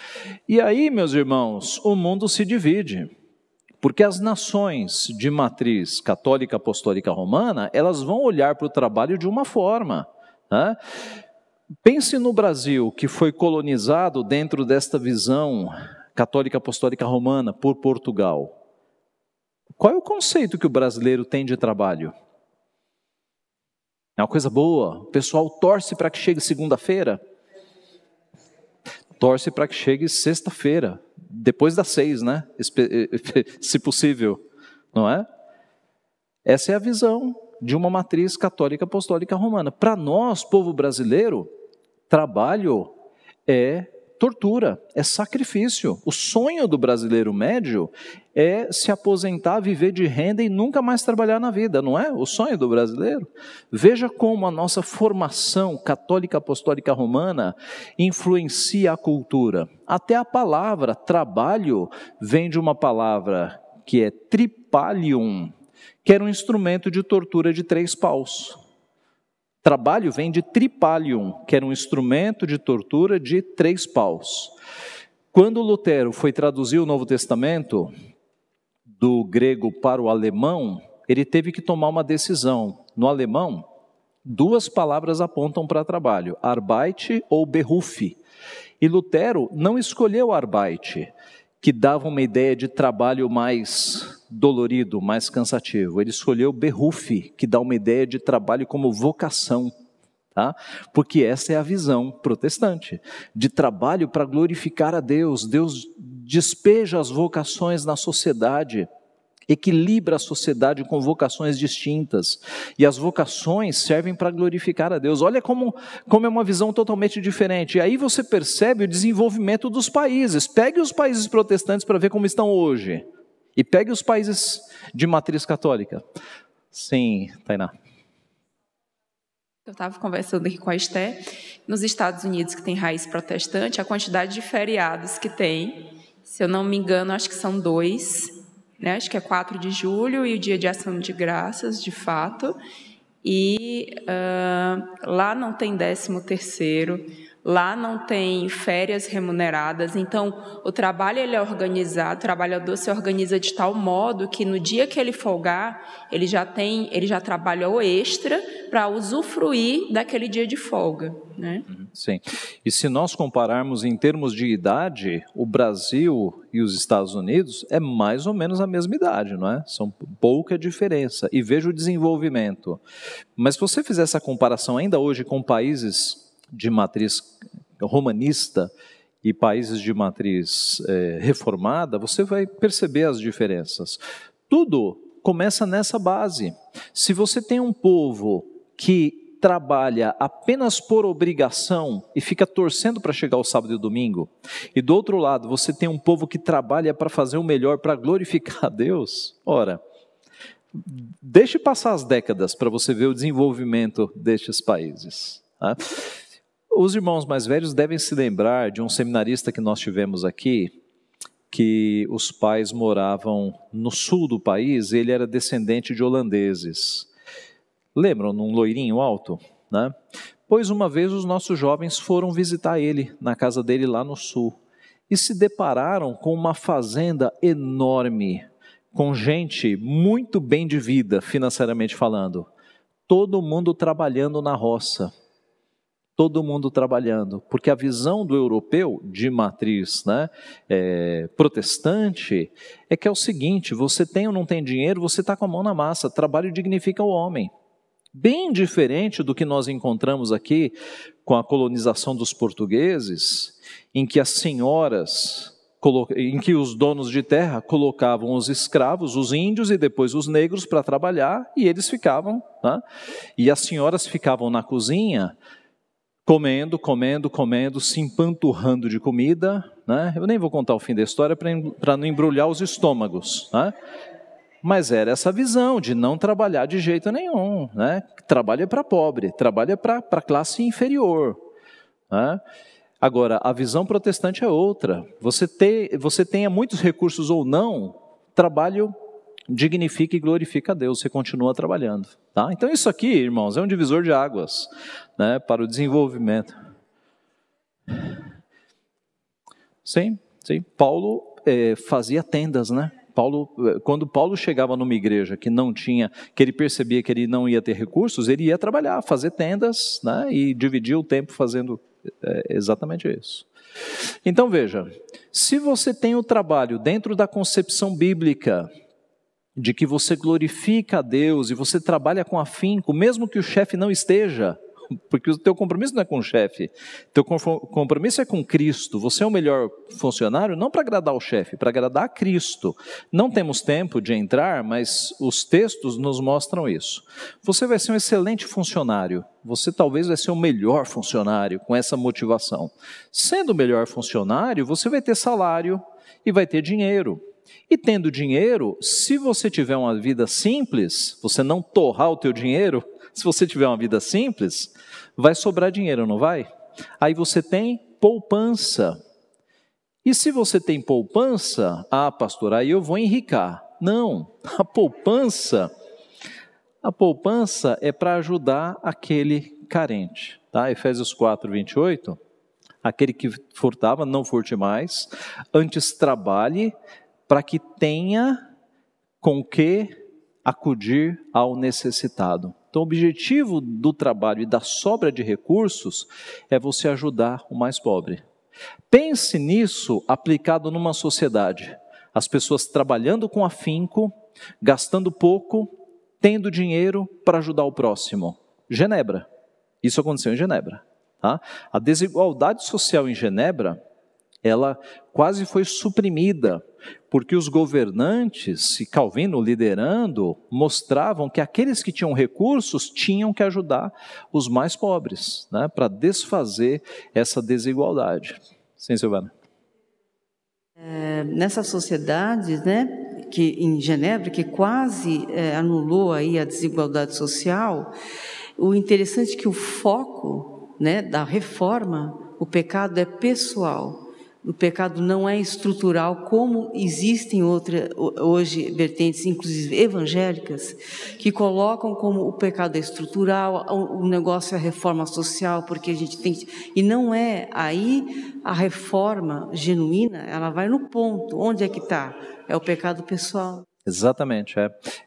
E aí, meus irmãos, o mundo se divide. Porque as nações de matriz católica, apostólica, romana, elas vão olhar para o trabalho de uma forma, né? Pense no Brasil, que foi colonizado dentro desta visão católica apostólica romana por Portugal. Qual é o conceito que o brasileiro tem de trabalho? É uma coisa boa, o pessoal torce para que chegue segunda-feira, torce para que chegue sexta-feira, depois das 6, né? Se possível, não é? Essa é a visão de uma matriz católica apostólica romana. Para nós, povo brasileiro, trabalho é tortura, é sacrifício. O sonho do brasileiro médio é se aposentar, viver de renda e nunca mais trabalhar na vida, não é? O sonho do brasileiro. Veja como a nossa formação católica apostólica romana influencia a cultura. Até a palavra trabalho vem de uma palavra que é tripalium, que era um instrumento de tortura de 3 paus. Trabalho vem de tripalium, que era um instrumento de tortura de 3 paus. Quando Lutero foi traduzir o Novo Testamento do grego para o alemão, ele teve que tomar uma decisão. No alemão, 2 palavras apontam para trabalho, Arbeit ou Beruf. E Lutero não escolheu Arbeit, que dava uma ideia de trabalho mais dolorido, mais cansativo. Ele escolheu Beruf, que dá uma ideia de trabalho como vocação, tá? Porque essa é a visão protestante, de trabalho para glorificar a Deus. Deus despeja as vocações na sociedade, equilibra a sociedade com vocações distintas, e as vocações servem para glorificar a Deus. Olha como é uma visão totalmente diferente. E aí você percebe o desenvolvimento dos países. Pegue os países protestantes para ver como estão hoje, e pegue os países de matriz católica. Sim, Tainá.
Eu estava conversando aqui com a Esté, nos Estados Unidos, que tem raiz protestante, a quantidade de feriados que tem, se eu não me engano, acho que são 2, né? Acho que é 4 de julho e o Dia de Ação de Graças, de fato, e lá não tem 13º, Lá não tem férias remuneradas, então o trabalho ele é organizado, o trabalhador se organiza de tal modo que no dia que ele folgar, ele já trabalha o extra para usufruir daquele dia de folga, né?
Sim. E se nós compararmos em termos de idade, o Brasil e os Estados Unidos é mais ou menos a mesma idade, não é? São pouca diferença. E veja o desenvolvimento. Mas se você fizer essa comparação ainda hoje com países de matriz romanista e países de matriz reformada, você vai perceber as diferenças. Tudo começa nessa base. Se você tem um povo que trabalha apenas por obrigação e fica torcendo para chegar o sábado e o domingo, e do outro lado você tem um povo que trabalha para fazer o melhor, para glorificar a Deus, ora, deixe passar as décadas para você ver o desenvolvimento destes países, tá? Os irmãos mais velhos devem se lembrar de um seminarista que nós tivemos aqui, que os pais moravam no sul do país, ele era descendente de holandeses. Lembram, num loirinho alto, né? Pois uma vez os nossos jovens foram visitar ele, na casa dele lá no sul, e se depararam com uma fazenda enorme, com gente muito bem de vida, financeiramente falando. Todo mundo trabalhando na roça. Todo mundo trabalhando, porque a visão do europeu de matriz, né, protestante é que é o seguinte: você tem ou não tem dinheiro, você está com a mão na massa, trabalho dignifica o homem. Bem diferente do que nós encontramos aqui com a colonização dos portugueses, em que as senhoras, em que os donos de terra colocavam os escravos, os índios e depois os negros para trabalhar, e eles ficavam, né, e as senhoras ficavam na cozinha, comendo, se empanturrando de comida, né? Eu nem vou contar o fim da história para não embrulhar os estômagos, né? Mas era essa visão de não trabalhar de jeito nenhum, né? Trabalha para pobre, trabalha para classe inferior, né? Agora, a visão protestante é outra. Você tenha muitos recursos ou não, trabalho dignifica e glorifica a Deus, você continua trabalhando, tá? Então isso aqui, irmãos, é um divisor de águas, né, para o desenvolvimento. Sim, Paulo fazia tendas, né? Quando Paulo chegava numa igreja que ele percebia que ele não ia ter recursos, ele ia trabalhar, fazer tendas, né, e dividir o tempo fazendo exatamente isso. Então veja, se você tem o trabalho dentro da concepção bíblica, de que você glorifica a Deus e você trabalha com afinco, mesmo que o chefe não esteja, porque o teu compromisso não é com o chefe, teu compromisso é com Cristo. Você é o melhor funcionário não para agradar o chefe, para agradar a Cristo. Não temos tempo de entrar, mas os textos nos mostram isso. Você vai ser um excelente funcionário, você talvez vai ser o melhor funcionário com essa motivação. Sendo o melhor funcionário, você vai ter salário e vai ter dinheiro. E tendo dinheiro, se você tiver uma vida simples, você não torrar o teu dinheiro, se você tiver uma vida simples, vai sobrar dinheiro, não vai? Aí você tem poupança. E se você tem poupança, pastor, aí eu vou enricar. Não, a poupança é para ajudar aquele carente. Tá? Efésios 4:28, aquele que furtava, não furte mais, antes trabalhe, para que tenha com que acudir ao necessitado. Então, o objetivo do trabalho e da sobra de recursos é você ajudar o mais pobre. Pense nisso aplicado numa sociedade. As pessoas trabalhando com afinco, gastando pouco, tendo dinheiro para ajudar o próximo. Genebra. Isso aconteceu em Genebra. Tá? A desigualdade social em Genebra, ela quase foi suprimida, porque os governantes, e Calvino liderando, mostravam que aqueles que tinham recursos tinham que ajudar os mais pobres, né, para desfazer essa desigualdade. Sim, Silvana.
Nessa sociedade, né, que em Genebra, que quase anulou aí a desigualdade social, o interessante é que o foco, né, da reforma, o pecado é pessoal. O pecado não é estrutural, como existem hoje vertentes, inclusive evangélicas, que colocam como o pecado é estrutural, o negócio é a reforma social, porque a gente tem que... E não é. Aí a reforma genuína, ela vai no ponto. Onde é que está? É o pecado pessoal.
Exatamente,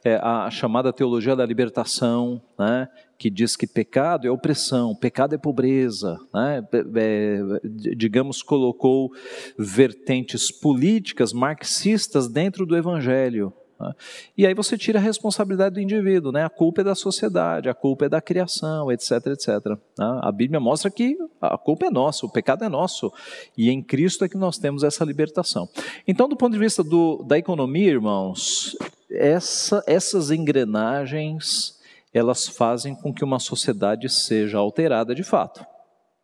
é a chamada teologia da libertação, né, que diz que pecado é opressão, pecado é pobreza, né, digamos, colocou vertentes políticas marxistas dentro do evangelho. Né, e aí você tira a responsabilidade do indivíduo, né, a culpa é da sociedade, a culpa é da criação, etc, etc. Né, a Bíblia mostra que a culpa é nossa, o pecado é nosso, e em Cristo é que nós temos essa libertação. Então, do ponto de vista da economia, irmãos, essas engrenagens, elas fazem com que uma sociedade seja alterada de fato.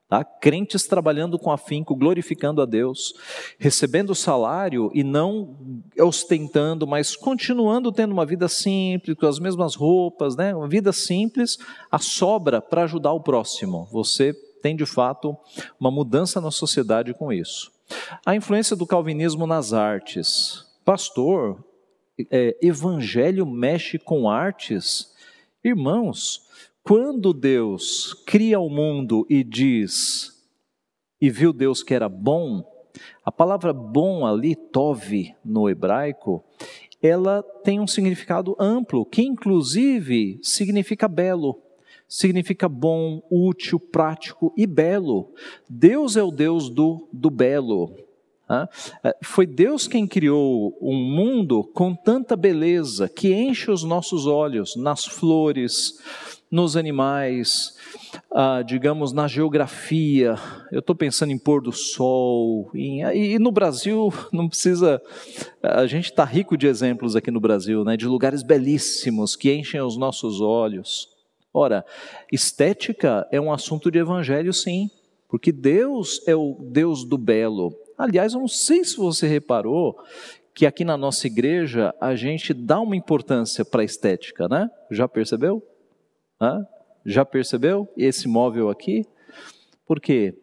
Tá? Crentes trabalhando com afinco, glorificando a Deus, recebendo salário e não ostentando, mas continuando tendo uma vida simples, com as mesmas roupas, né? Uma vida simples, a sobra para ajudar o próximo. Você tem de fato uma mudança na sociedade com isso. A influência do calvinismo nas artes. Pastor, evangelho mexe com artes? Irmãos, quando Deus cria o mundo e diz, e viu Deus que era bom, a palavra bom ali, tov, no hebraico, ela tem um significado amplo, que inclusive significa belo, significa bom, útil, prático e belo. Deus é o Deus do belo. Foi Deus quem criou um mundo com tanta beleza, que enche os nossos olhos, nas flores, nos animais, digamos, na geografia. Eu estou pensando em pôr do sol, e no Brasil não precisa, a gente está rico de exemplos aqui no Brasil, né, de lugares belíssimos que enchem os nossos olhos. Ora, estética é um assunto de evangelho, sim, porque Deus é o Deus do belo. Aliás, eu não sei se você reparou que aqui na nossa igreja a gente dá uma importância para a estética, né? Já percebeu? Já percebeu esse móvel aqui? Por quê?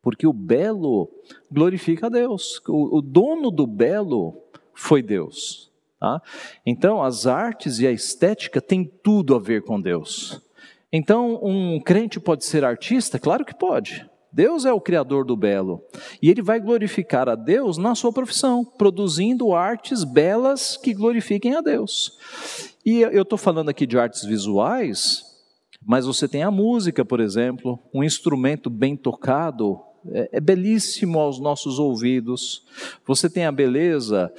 Porque o belo glorifica a Deus. O dono do belo foi Deus. Tá? Então, as artes e a estética têm tudo a ver com Deus. Então, um crente pode ser artista? Claro que pode. Deus é o criador do belo. E ele vai glorificar a Deus na sua profissão, produzindo artes belas que glorifiquem a Deus. E eu estou falando aqui de artes visuais, mas você tem a música, por exemplo, um instrumento bem tocado, é belíssimo aos nossos ouvidos. Você tem a beleza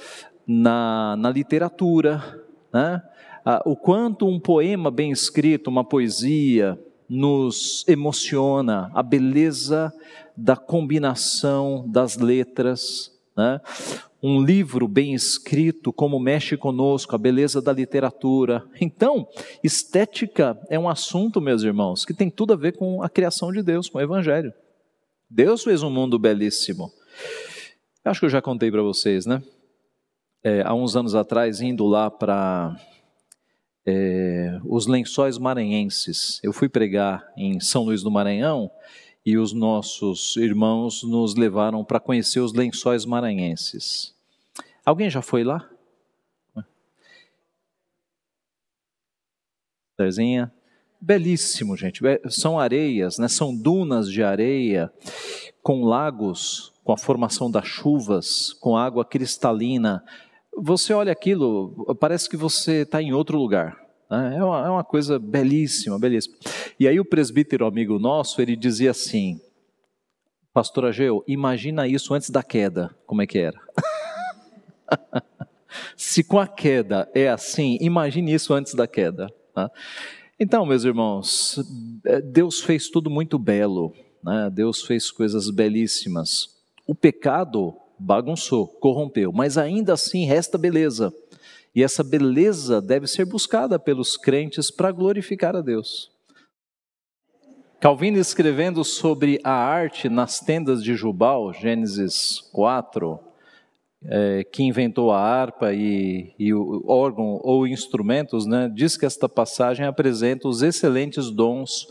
na literatura, né? O quanto um poema bem escrito, uma poesia, nos emociona, a beleza da combinação das letras, né? Um livro bem escrito, como mexe conosco, a beleza da literatura. Então, estética é um assunto, meus irmãos, que tem tudo a ver com a criação de Deus, com o Evangelho. Deus fez um mundo belíssimo. Acho que eu já contei para vocês, né? Há uns anos atrás, indo lá para os Lençóis Maranhenses, eu fui pregar em São Luís do Maranhão, e os nossos irmãos nos levaram para conhecer os Lençóis Maranhenses. Alguém já foi lá? Terzinha? Belíssimo, gente. São areias, né? São dunas de areia, com lagos, com a formação das chuvas, com água cristalina. Você olha aquilo, parece que você está em outro lugar. É uma coisa belíssima, belíssima. E aí o presbítero amigo nosso, ele dizia assim, pastor Ageu, imagina isso antes da queda, como é que era? Se com a queda é assim, imagine isso antes da queda. Tá? Então, meus irmãos, Deus fez tudo muito belo, né? Deus fez coisas belíssimas. O pecado bagunçou, corrompeu, mas ainda assim resta beleza. E essa beleza deve ser buscada pelos crentes para glorificar a Deus. Calvino, escrevendo sobre a arte nas tendas de Jubal, Gênesis 4, que inventou a harpa e o órgão ou instrumentos, né, diz que esta passagem apresenta os excelentes dons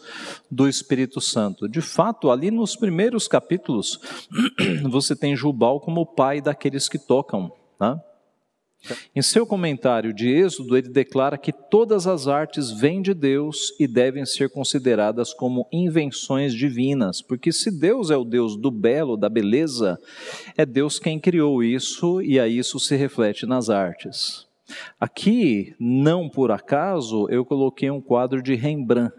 do Espírito Santo. De fato, ali nos primeiros capítulos, você tem Jubal como o pai daqueles que tocam, tá? Em seu comentário de Êxodo, ele declara que todas as artes vêm de Deus e devem ser consideradas como invenções divinas, porque se Deus é o Deus do belo, da beleza, é Deus quem criou isso e aí isso se reflete nas artes. Aqui, não por acaso, eu coloquei um quadro de Rembrandt,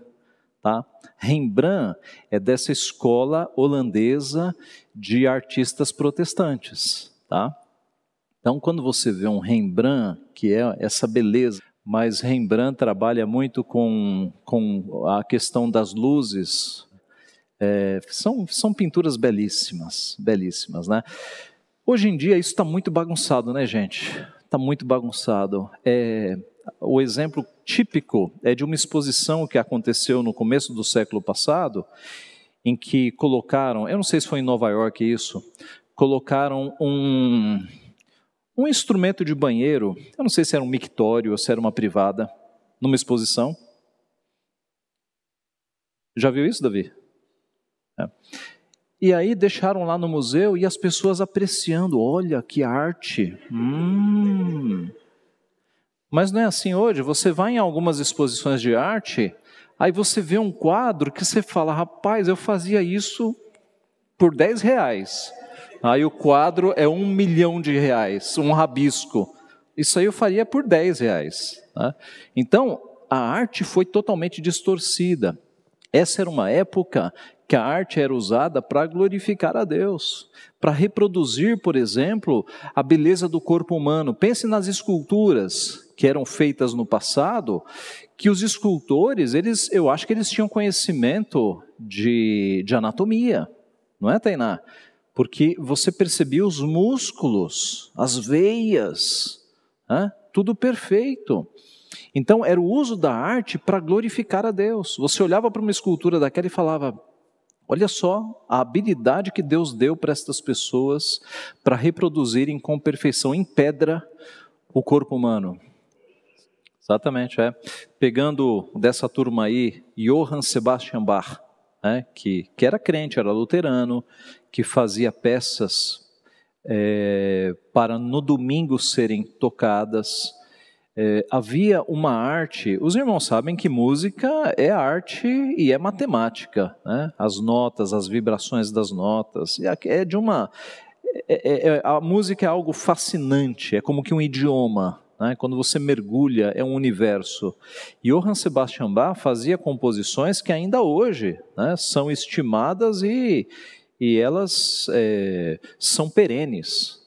tá? Rembrandt é dessa escola holandesa de artistas protestantes, tá? Então, quando você vê um Rembrandt, que é essa beleza, mas Rembrandt trabalha muito com a questão das luzes, são pinturas belíssimas, belíssimas, né? Hoje em dia isso está muito bagunçado, né, gente? Está muito bagunçado. O exemplo típico é de uma exposição que aconteceu no começo do século passado, em que colocaram, eu não sei se foi em Nova York isso, colocaram um instrumento de banheiro, eu não sei se era um mictório ou se era uma privada, numa exposição. Já viu isso, Davi? E aí deixaram lá no museu e as pessoas apreciando, olha que arte. Mas não é assim hoje, você vai em algumas exposições de arte, aí você vê um quadro que você fala, rapaz, eu fazia isso por R$10. Aí o quadro é R$1 milhão, um rabisco. Isso aí eu faria por R$10. Né? Então, a arte foi totalmente distorcida. Essa era uma época que a arte era usada para glorificar a Deus, para reproduzir, por exemplo, a beleza do corpo humano. Pense nas esculturas que eram feitas no passado, que os escultores, eu acho que eles tinham conhecimento de anatomia, não é, Tainá? Porque você percebia os músculos, as veias, tudo perfeito. Então, era o uso da arte para glorificar a Deus. Você olhava para uma escultura daquela e falava, olha só a habilidade que Deus deu para estas pessoas para reproduzirem com perfeição em pedra o corpo humano. Exatamente, Pegando dessa turma aí, Johann Sebastian Bach, que era crente, era luterano, que fazia peças para no domingo serem tocadas. Havia uma arte, os irmãos sabem que música é arte e é matemática, né? As notas, as vibrações das notas, a música é algo fascinante, é como que um idioma. Quando você mergulha, é um universo. E Johann Sebastian Bach fazia composições que ainda hoje são estimadas e elas são perenes.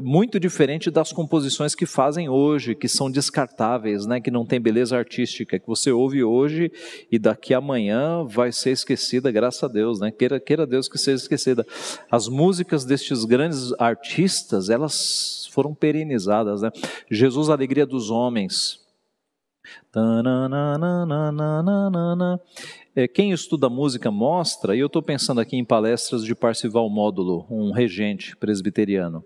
Muito diferente das composições que fazem hoje, que são descartáveis, que não tem beleza artística, que você ouve hoje e daqui a amanhã vai ser esquecida, graças a Deus, queira Deus que seja esquecida. As músicas destes grandes artistas, elas foram perenizadas, Jesus, a alegria dos homens. Quem estuda música mostra, e eu estou pensando aqui em palestras de Parcival Módulo, um regente presbiteriano.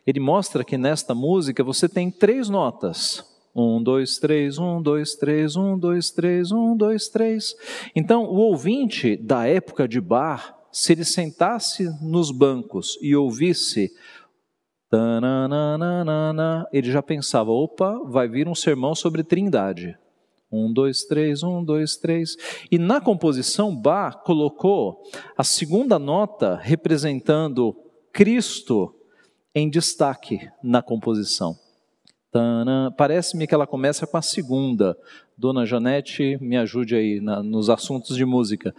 Ele mostra que nesta música você tem 3 notas. 1, 2, 3, 1, 2, 3, 1, 2, 3, 1, 2, 3. Então, o ouvinte da época de Bach, se ele sentasse nos bancos e ouvisse ele já pensava, opa, vai vir um sermão sobre Trindade. 1, 2, 3, 1, 2, 3. E na composição, Bach colocou a segunda nota representando Cristo em destaque na composição. Parece-me que ela começa com a segunda. Dona Janete, me ajude aí nos assuntos de música.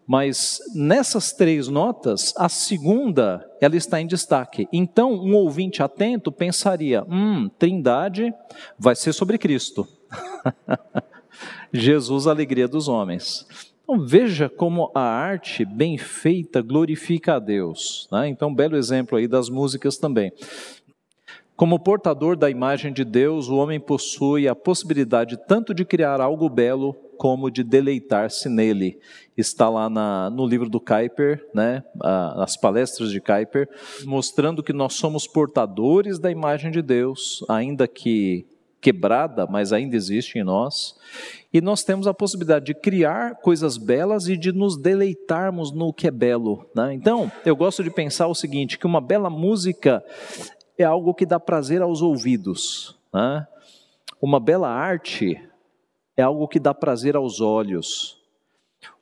Mas nessas 3 notas, a segunda, ela está em destaque. Então, um ouvinte atento pensaria, Trindade vai ser sobre Cristo. Jesus, a alegria dos homens. Então, veja como a arte bem feita glorifica a Deus. Então, belo exemplo aí das músicas também. Como portador da imagem de Deus, o homem possui a possibilidade tanto de criar algo belo, como de deleitar-se nele. Está lá no livro do Kuyper, né? As palestras de Kuyper, mostrando que nós somos portadores da imagem de Deus, ainda que quebrada, mas ainda existe em nós. E nós temos a possibilidade de criar coisas belas e de nos deleitarmos no que é belo, né? Então, eu gosto de pensar o seguinte, que uma bela música é algo que dá prazer aos ouvidos, né? Uma bela arte é algo que dá prazer aos olhos.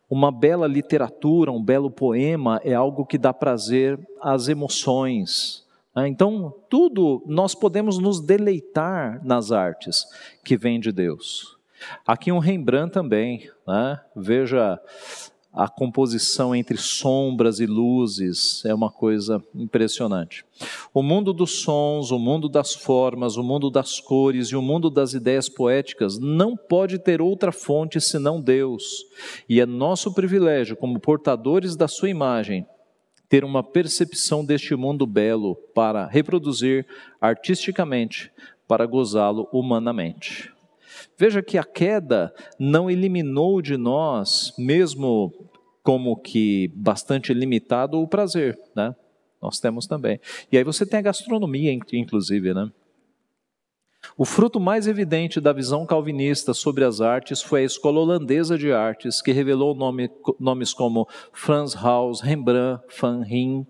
Uma bela literatura, um belo poema é algo que dá prazer às emoções. Então, tudo nós podemos nos deleitar nas artes que vêm de Deus. Aqui um Rembrandt também, né? Veja a composição entre sombras e luzes, é uma coisa impressionante. O mundo dos sons, o mundo das formas, o mundo das cores e o mundo das ideias poéticas não pode ter outra fonte senão Deus. E é nosso privilégio, como portadores da sua imagem, ter uma percepção deste mundo belo para reproduzir artisticamente, para gozá-lo humanamente. Veja que a queda não eliminou de nós, mesmo como que bastante limitado, o prazer, né? Nós temos também. E aí você tem a gastronomia, inclusive, né? O fruto mais evidente da visão calvinista sobre as artes foi a escola holandesa de artes, que revelou nomes como Frans Hals, Rembrandt, Van Rijn,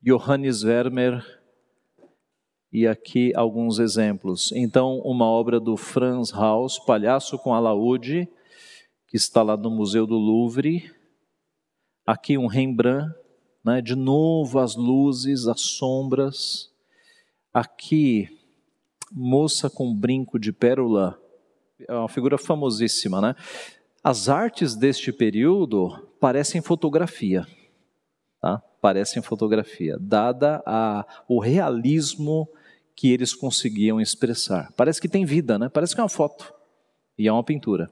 Johannes Vermeer, e aqui alguns exemplos. Então, uma obra do Frans Hals, Palhaço com Alaúde, que está lá no Museu do Louvre. Aqui um Rembrandt, né? De novo as luzes, as sombras. Aqui, moça com brinco de pérola, é uma figura famosíssima, né? As artes deste período parecem fotografia, tá? Parecem fotografia, dada o realismo que eles conseguiam expressar. Parece que tem vida, né? Parece que é uma foto e é uma pintura.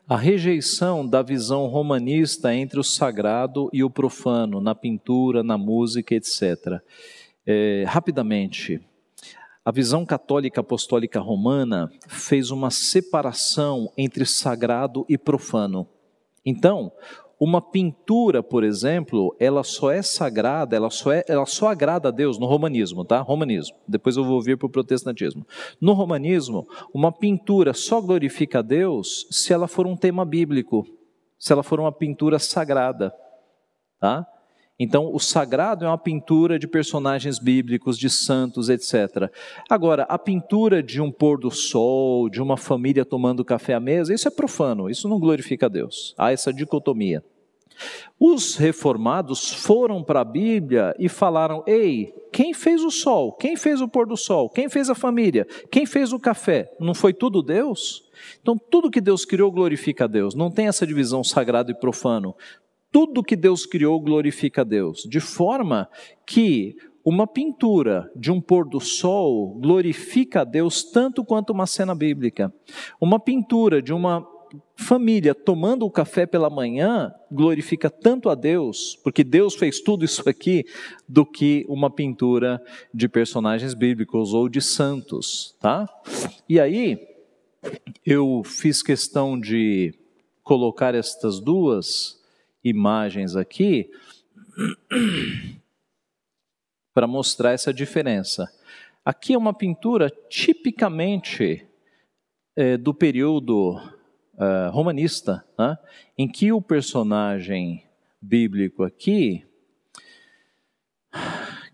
A rejeição da visão romanista entre o sagrado e o profano, na pintura, na música, etc. Rapidamente, a visão católica apostólica romana fez uma separação entre sagrado e profano. Então, uma pintura, por exemplo, ela só é sagrada, ela só agrada a Deus no romanismo, tá? Romanismo. Depois eu vou vir para o protestantismo. No romanismo, uma pintura só glorifica a Deus se ela for um tema bíblico, se ela for uma pintura sagrada, tá? Então, o sagrado é uma pintura de personagens bíblicos, de santos, etc. Agora, a pintura de um pôr do sol, de uma família tomando café à mesa, isso é profano, isso não glorifica a Deus. Há essa dicotomia. Os reformados foram para a Bíblia e falaram, ei, quem fez o sol? Quem fez o pôr do sol? Quem fez a família? Quem fez o café? Não foi tudo Deus? Então, tudo que Deus criou glorifica a Deus. Não tem essa divisão sagrado e profano. Tudo que Deus criou glorifica a Deus, de forma que uma pintura de um pôr do sol glorifica a Deus tanto quanto uma cena bíblica. Uma pintura de uma família tomando o café pela manhã glorifica tanto a Deus, porque Deus fez tudo isso aqui, do que uma pintura de personagens bíblicos ou de santos, tá? E aí, eu fiz questão de colocar estas duas imagens aqui para mostrar essa diferença. Aqui é uma pintura tipicamente do período romanista, né? Em que o personagem bíblico aqui,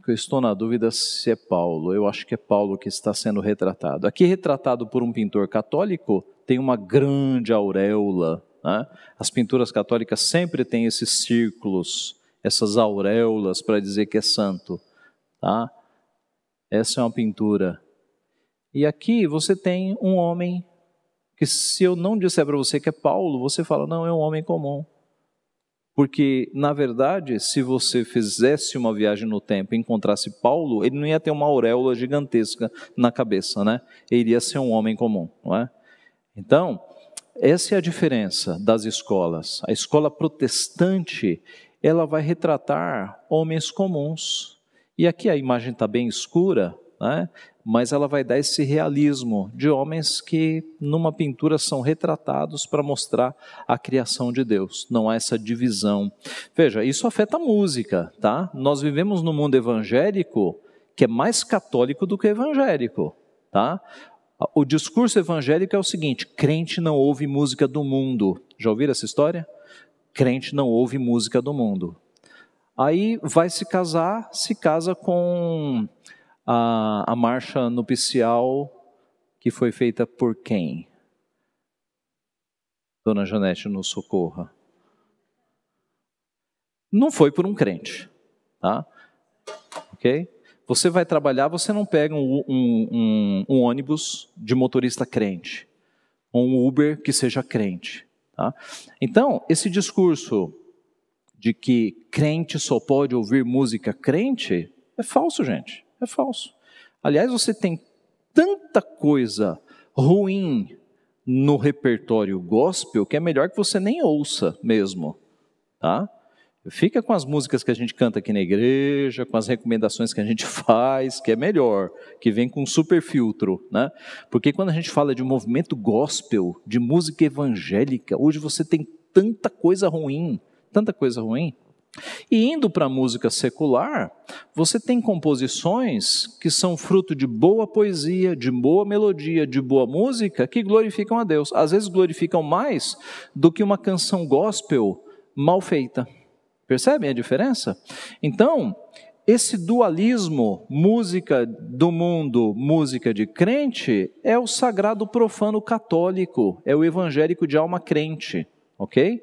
que eu estou na dúvida se é Paulo, eu acho que é Paulo que está sendo retratado. Aqui retratado por um pintor católico, tem uma grande auréola, né? As pinturas católicas sempre têm esses círculos, essas auréolas para dizer que é santo, tá? Essa é uma pintura. E aqui você tem um homem que, se eu não disser para você que é Paulo, você fala, não, é um homem comum. Porque, na verdade, se você fizesse uma viagem no tempo e encontrasse Paulo, ele não ia ter uma auréola gigantesca na cabeça, né? Ele iria ser um homem comum, não é? Então, essa é a diferença das escolas. A escola protestante, ela vai retratar homens comuns. E aqui a imagem está bem escura, né? Mas ela vai dar esse realismo de homens que numa pintura são retratados para mostrar a criação de Deus. Não há essa divisão. Veja, isso afeta a música, tá? Nós vivemos num mundo evangélico que é mais católico do que evangélico, tá? O discurso evangélico é o seguinte: crente não ouve música do mundo. Já ouviram essa história? Crente não ouve música do mundo. Aí vai se casar, se casa com a marcha nupcial que foi feita por quem? Dona Janete, nos socorra. Não foi por um crente, tá? Ok? Você vai trabalhar, você não pega um ônibus de motorista crente, ou um Uber que seja crente, tá? Então, esse discurso de que crente só pode ouvir música crente é falso, gente. É falso. Aliás, você tem tanta coisa ruim no repertório gospel que é melhor que você nem ouça mesmo, tá? Fica com as músicas que a gente canta aqui na igreja, com as recomendações que a gente faz, que é melhor, que vem com super filtro, né? Porque quando a gente fala de movimento gospel, de música evangélica, hoje você tem tanta coisa ruim, tanta coisa ruim. E indo para a música secular, você tem composições que são fruto de boa poesia, de boa melodia, de boa música, que glorificam a Deus. Às vezes glorificam mais do que uma canção gospel mal feita. Percebem a diferença? Então, esse dualismo, música do mundo, música de crente, é o sagrado profano católico, é o evangélico de alma crente, ok?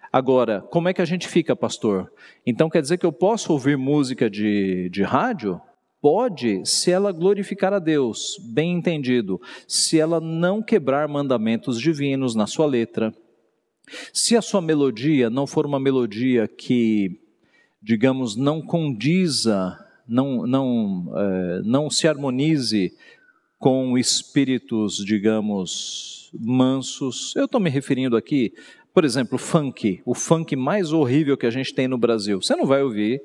Agora, como é que a gente fica, pastor? Então quer dizer que eu posso ouvir música de rádio? Pode, se ela glorificar a Deus, bem entendido, se ela não quebrar mandamentos divinos na sua letra, se a sua melodia não for uma melodia que, digamos, não condiza, não se harmonize com espíritos, digamos, mansos. Eu estou me referindo aqui, por exemplo, funk, o funk mais horrível que a gente tem no Brasil. Você não vai ouvir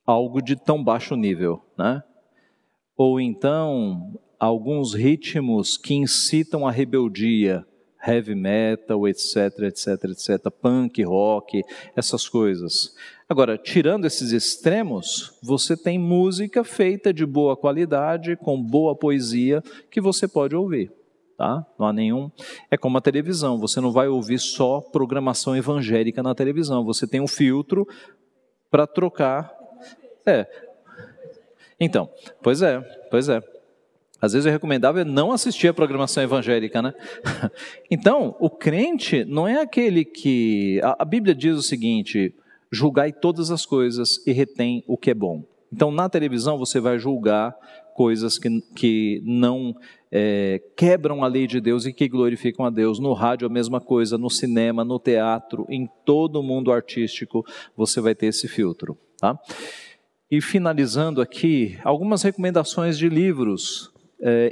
algo de tão baixo nível, né? Ou então, alguns ritmos que incitam a rebeldia, heavy metal, etc, etc, etc, punk, rock, essas coisas. Agora, tirando esses extremos, você tem música feita de boa qualidade, com boa poesia, que você pode ouvir. Tá? Não há nenhum. É como a televisão, você não vai ouvir só programação evangélica na televisão, você tem um filtro para trocar. Então, pois é. Às vezes é recomendável não assistir a programação evangélica, né? Então, o crente não é aquele que... A Bíblia diz o seguinte: julgai todas as coisas e retém o que é bom. Então, na televisão você vai julgar coisas que não quebram a lei de Deus e que glorificam a Deus. No rádio a mesma coisa, no cinema, no teatro, em todo o mundo artístico você vai ter esse filtro, tá? E finalizando aqui, algumas recomendações de livros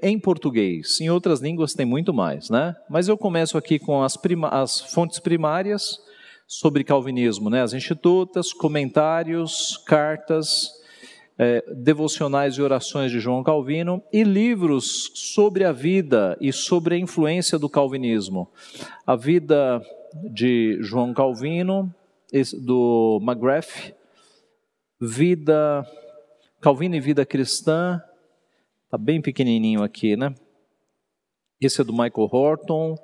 em português. Em outras línguas tem muito mais, né? Mas eu começo aqui com as fontes primárias sobre calvinismo, né? As institutas, comentários, cartas, devocionais e orações de João Calvino, e livros sobre a vida e sobre a influência do calvinismo. A vida de João Calvino, do McGrath, Calvino e Vida Cristã, está bem pequenininho aqui, né? Esse é do Michael Horton,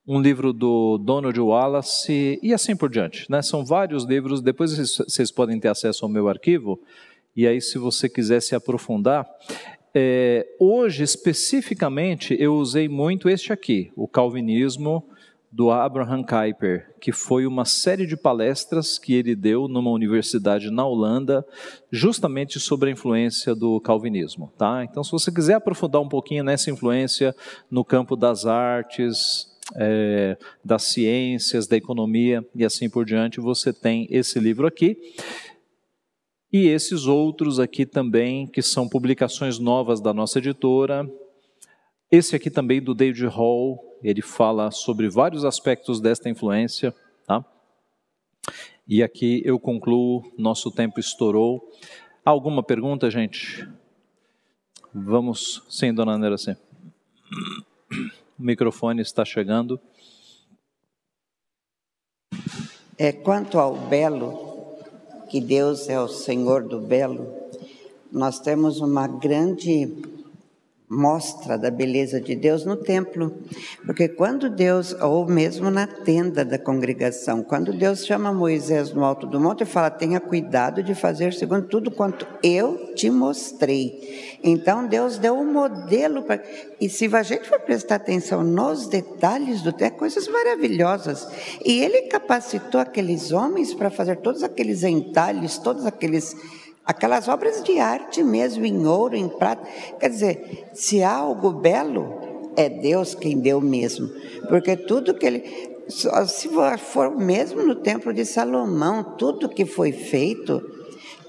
um livro do Donald Wallace, e assim por diante, né? São vários livros, depois vocês podem ter acesso ao meu arquivo, e aí se você quiser se aprofundar. Hoje, especificamente, eu usei muito este aqui, o Calvinismo, do Abraham Kuyper, que foi uma série de palestras que ele deu numa universidade na Holanda, justamente sobre a influência do calvinismo, tá? Então, se você quiser aprofundar um pouquinho nessa influência no campo das artes, das ciências, da economia e assim por diante, você tem esse livro aqui. E esses outros aqui também, que são publicações novas da nossa editora. Esse aqui também do David Hall, ele fala sobre vários aspectos desta influência, tá? E aqui eu concluo, nosso tempo estourou. Alguma pergunta, gente? Vamos, sim, dona Neracê. O microfone está chegando.
Quanto ao belo, que Deus é o Senhor do belo, nós temos uma grande mostra da beleza de Deus no templo, porque quando Deus, ou mesmo na tenda da congregação, quando Deus chama Moisés no alto do monte e fala, tenha cuidado de fazer segundo tudo quanto eu te mostrei. Então Deus deu um modelo, e se a gente for prestar atenção nos detalhes do texto, coisas maravilhosas, e Ele capacitou aqueles homens para fazer todos aqueles entalhes, aquelas obras de arte mesmo, em ouro, em prata. Quer dizer, se há algo belo, é Deus quem deu mesmo. Porque tudo que Ele... Se for mesmo no templo de Salomão, tudo que foi feito,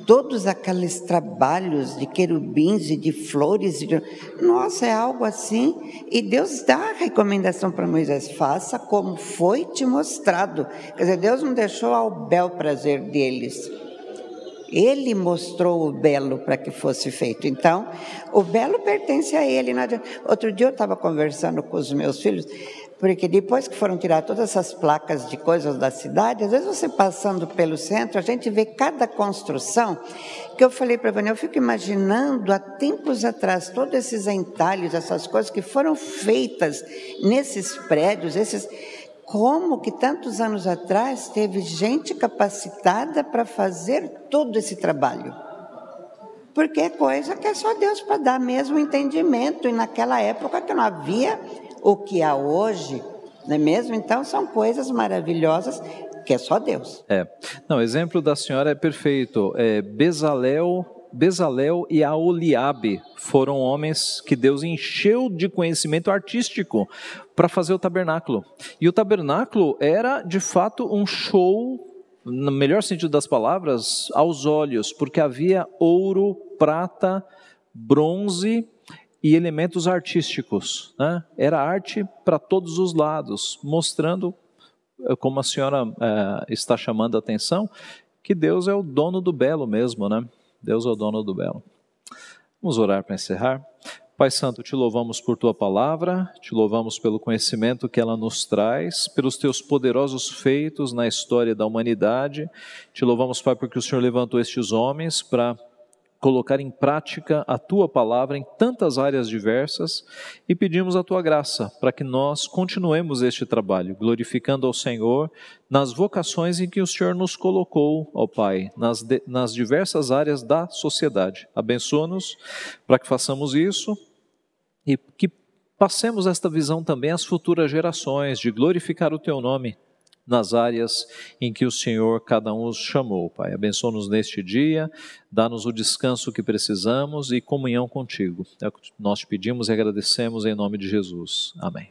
todos aqueles trabalhos de querubins e de flores, nossa, é algo assim. E Deus dá a recomendação para Moisés, faça como foi te mostrado. Quer dizer, Deus não deixou ao bel prazer deles. Ele mostrou o belo para que fosse feito. Então, o belo pertence a Ele. Outro dia eu estava conversando com os meus filhos, porque depois que foram tirar todas essas placas de coisas da cidade, às vezes você passando pelo centro, a gente vê cada construção, que eu falei para a Vânia, eu fico imaginando há tempos atrás, todos esses entalhes, essas coisas que foram feitas nesses prédios, como que tantos anos atrás teve gente capacitada para fazer todo esse trabalho? Porque é coisa que é só Deus para dar mesmo entendimento, e naquela época que não havia o que há hoje, não é mesmo? Então são coisas maravilhosas que é só Deus.
Não, o exemplo da senhora é perfeito. Bezalel e Aholiabe foram homens que Deus encheu de conhecimento artístico para fazer o tabernáculo. E o tabernáculo era, de fato, um show, no melhor sentido das palavras, aos olhos, porque havia ouro, prata, bronze e elementos artísticos, né? Era arte para todos os lados, mostrando, como a senhora está chamando a atenção, que Deus é o dono do belo mesmo, né? Deus é o dono do belo. Vamos orar para encerrar. Pai Santo, te louvamos por tua palavra, te louvamos pelo conhecimento que ela nos traz, pelos teus poderosos feitos na história da humanidade. Te louvamos, Pai, porque o Senhor levantou estes homens para colocar em prática a tua palavra em tantas áreas diversas, e pedimos a tua graça para que nós continuemos este trabalho, glorificando ao Senhor nas vocações em que o Senhor nos colocou, ó Pai, nas diversas áreas da sociedade. Abençoa-nos para que façamos isso e que passemos esta visão também às futuras gerações, de glorificar o teu nome nas áreas em que o Senhor cada um os chamou, Pai. Abençoa-nos neste dia, dá-nos o descanso que precisamos e comunhão contigo. É o que nós te pedimos e agradecemos em nome de Jesus. Amém.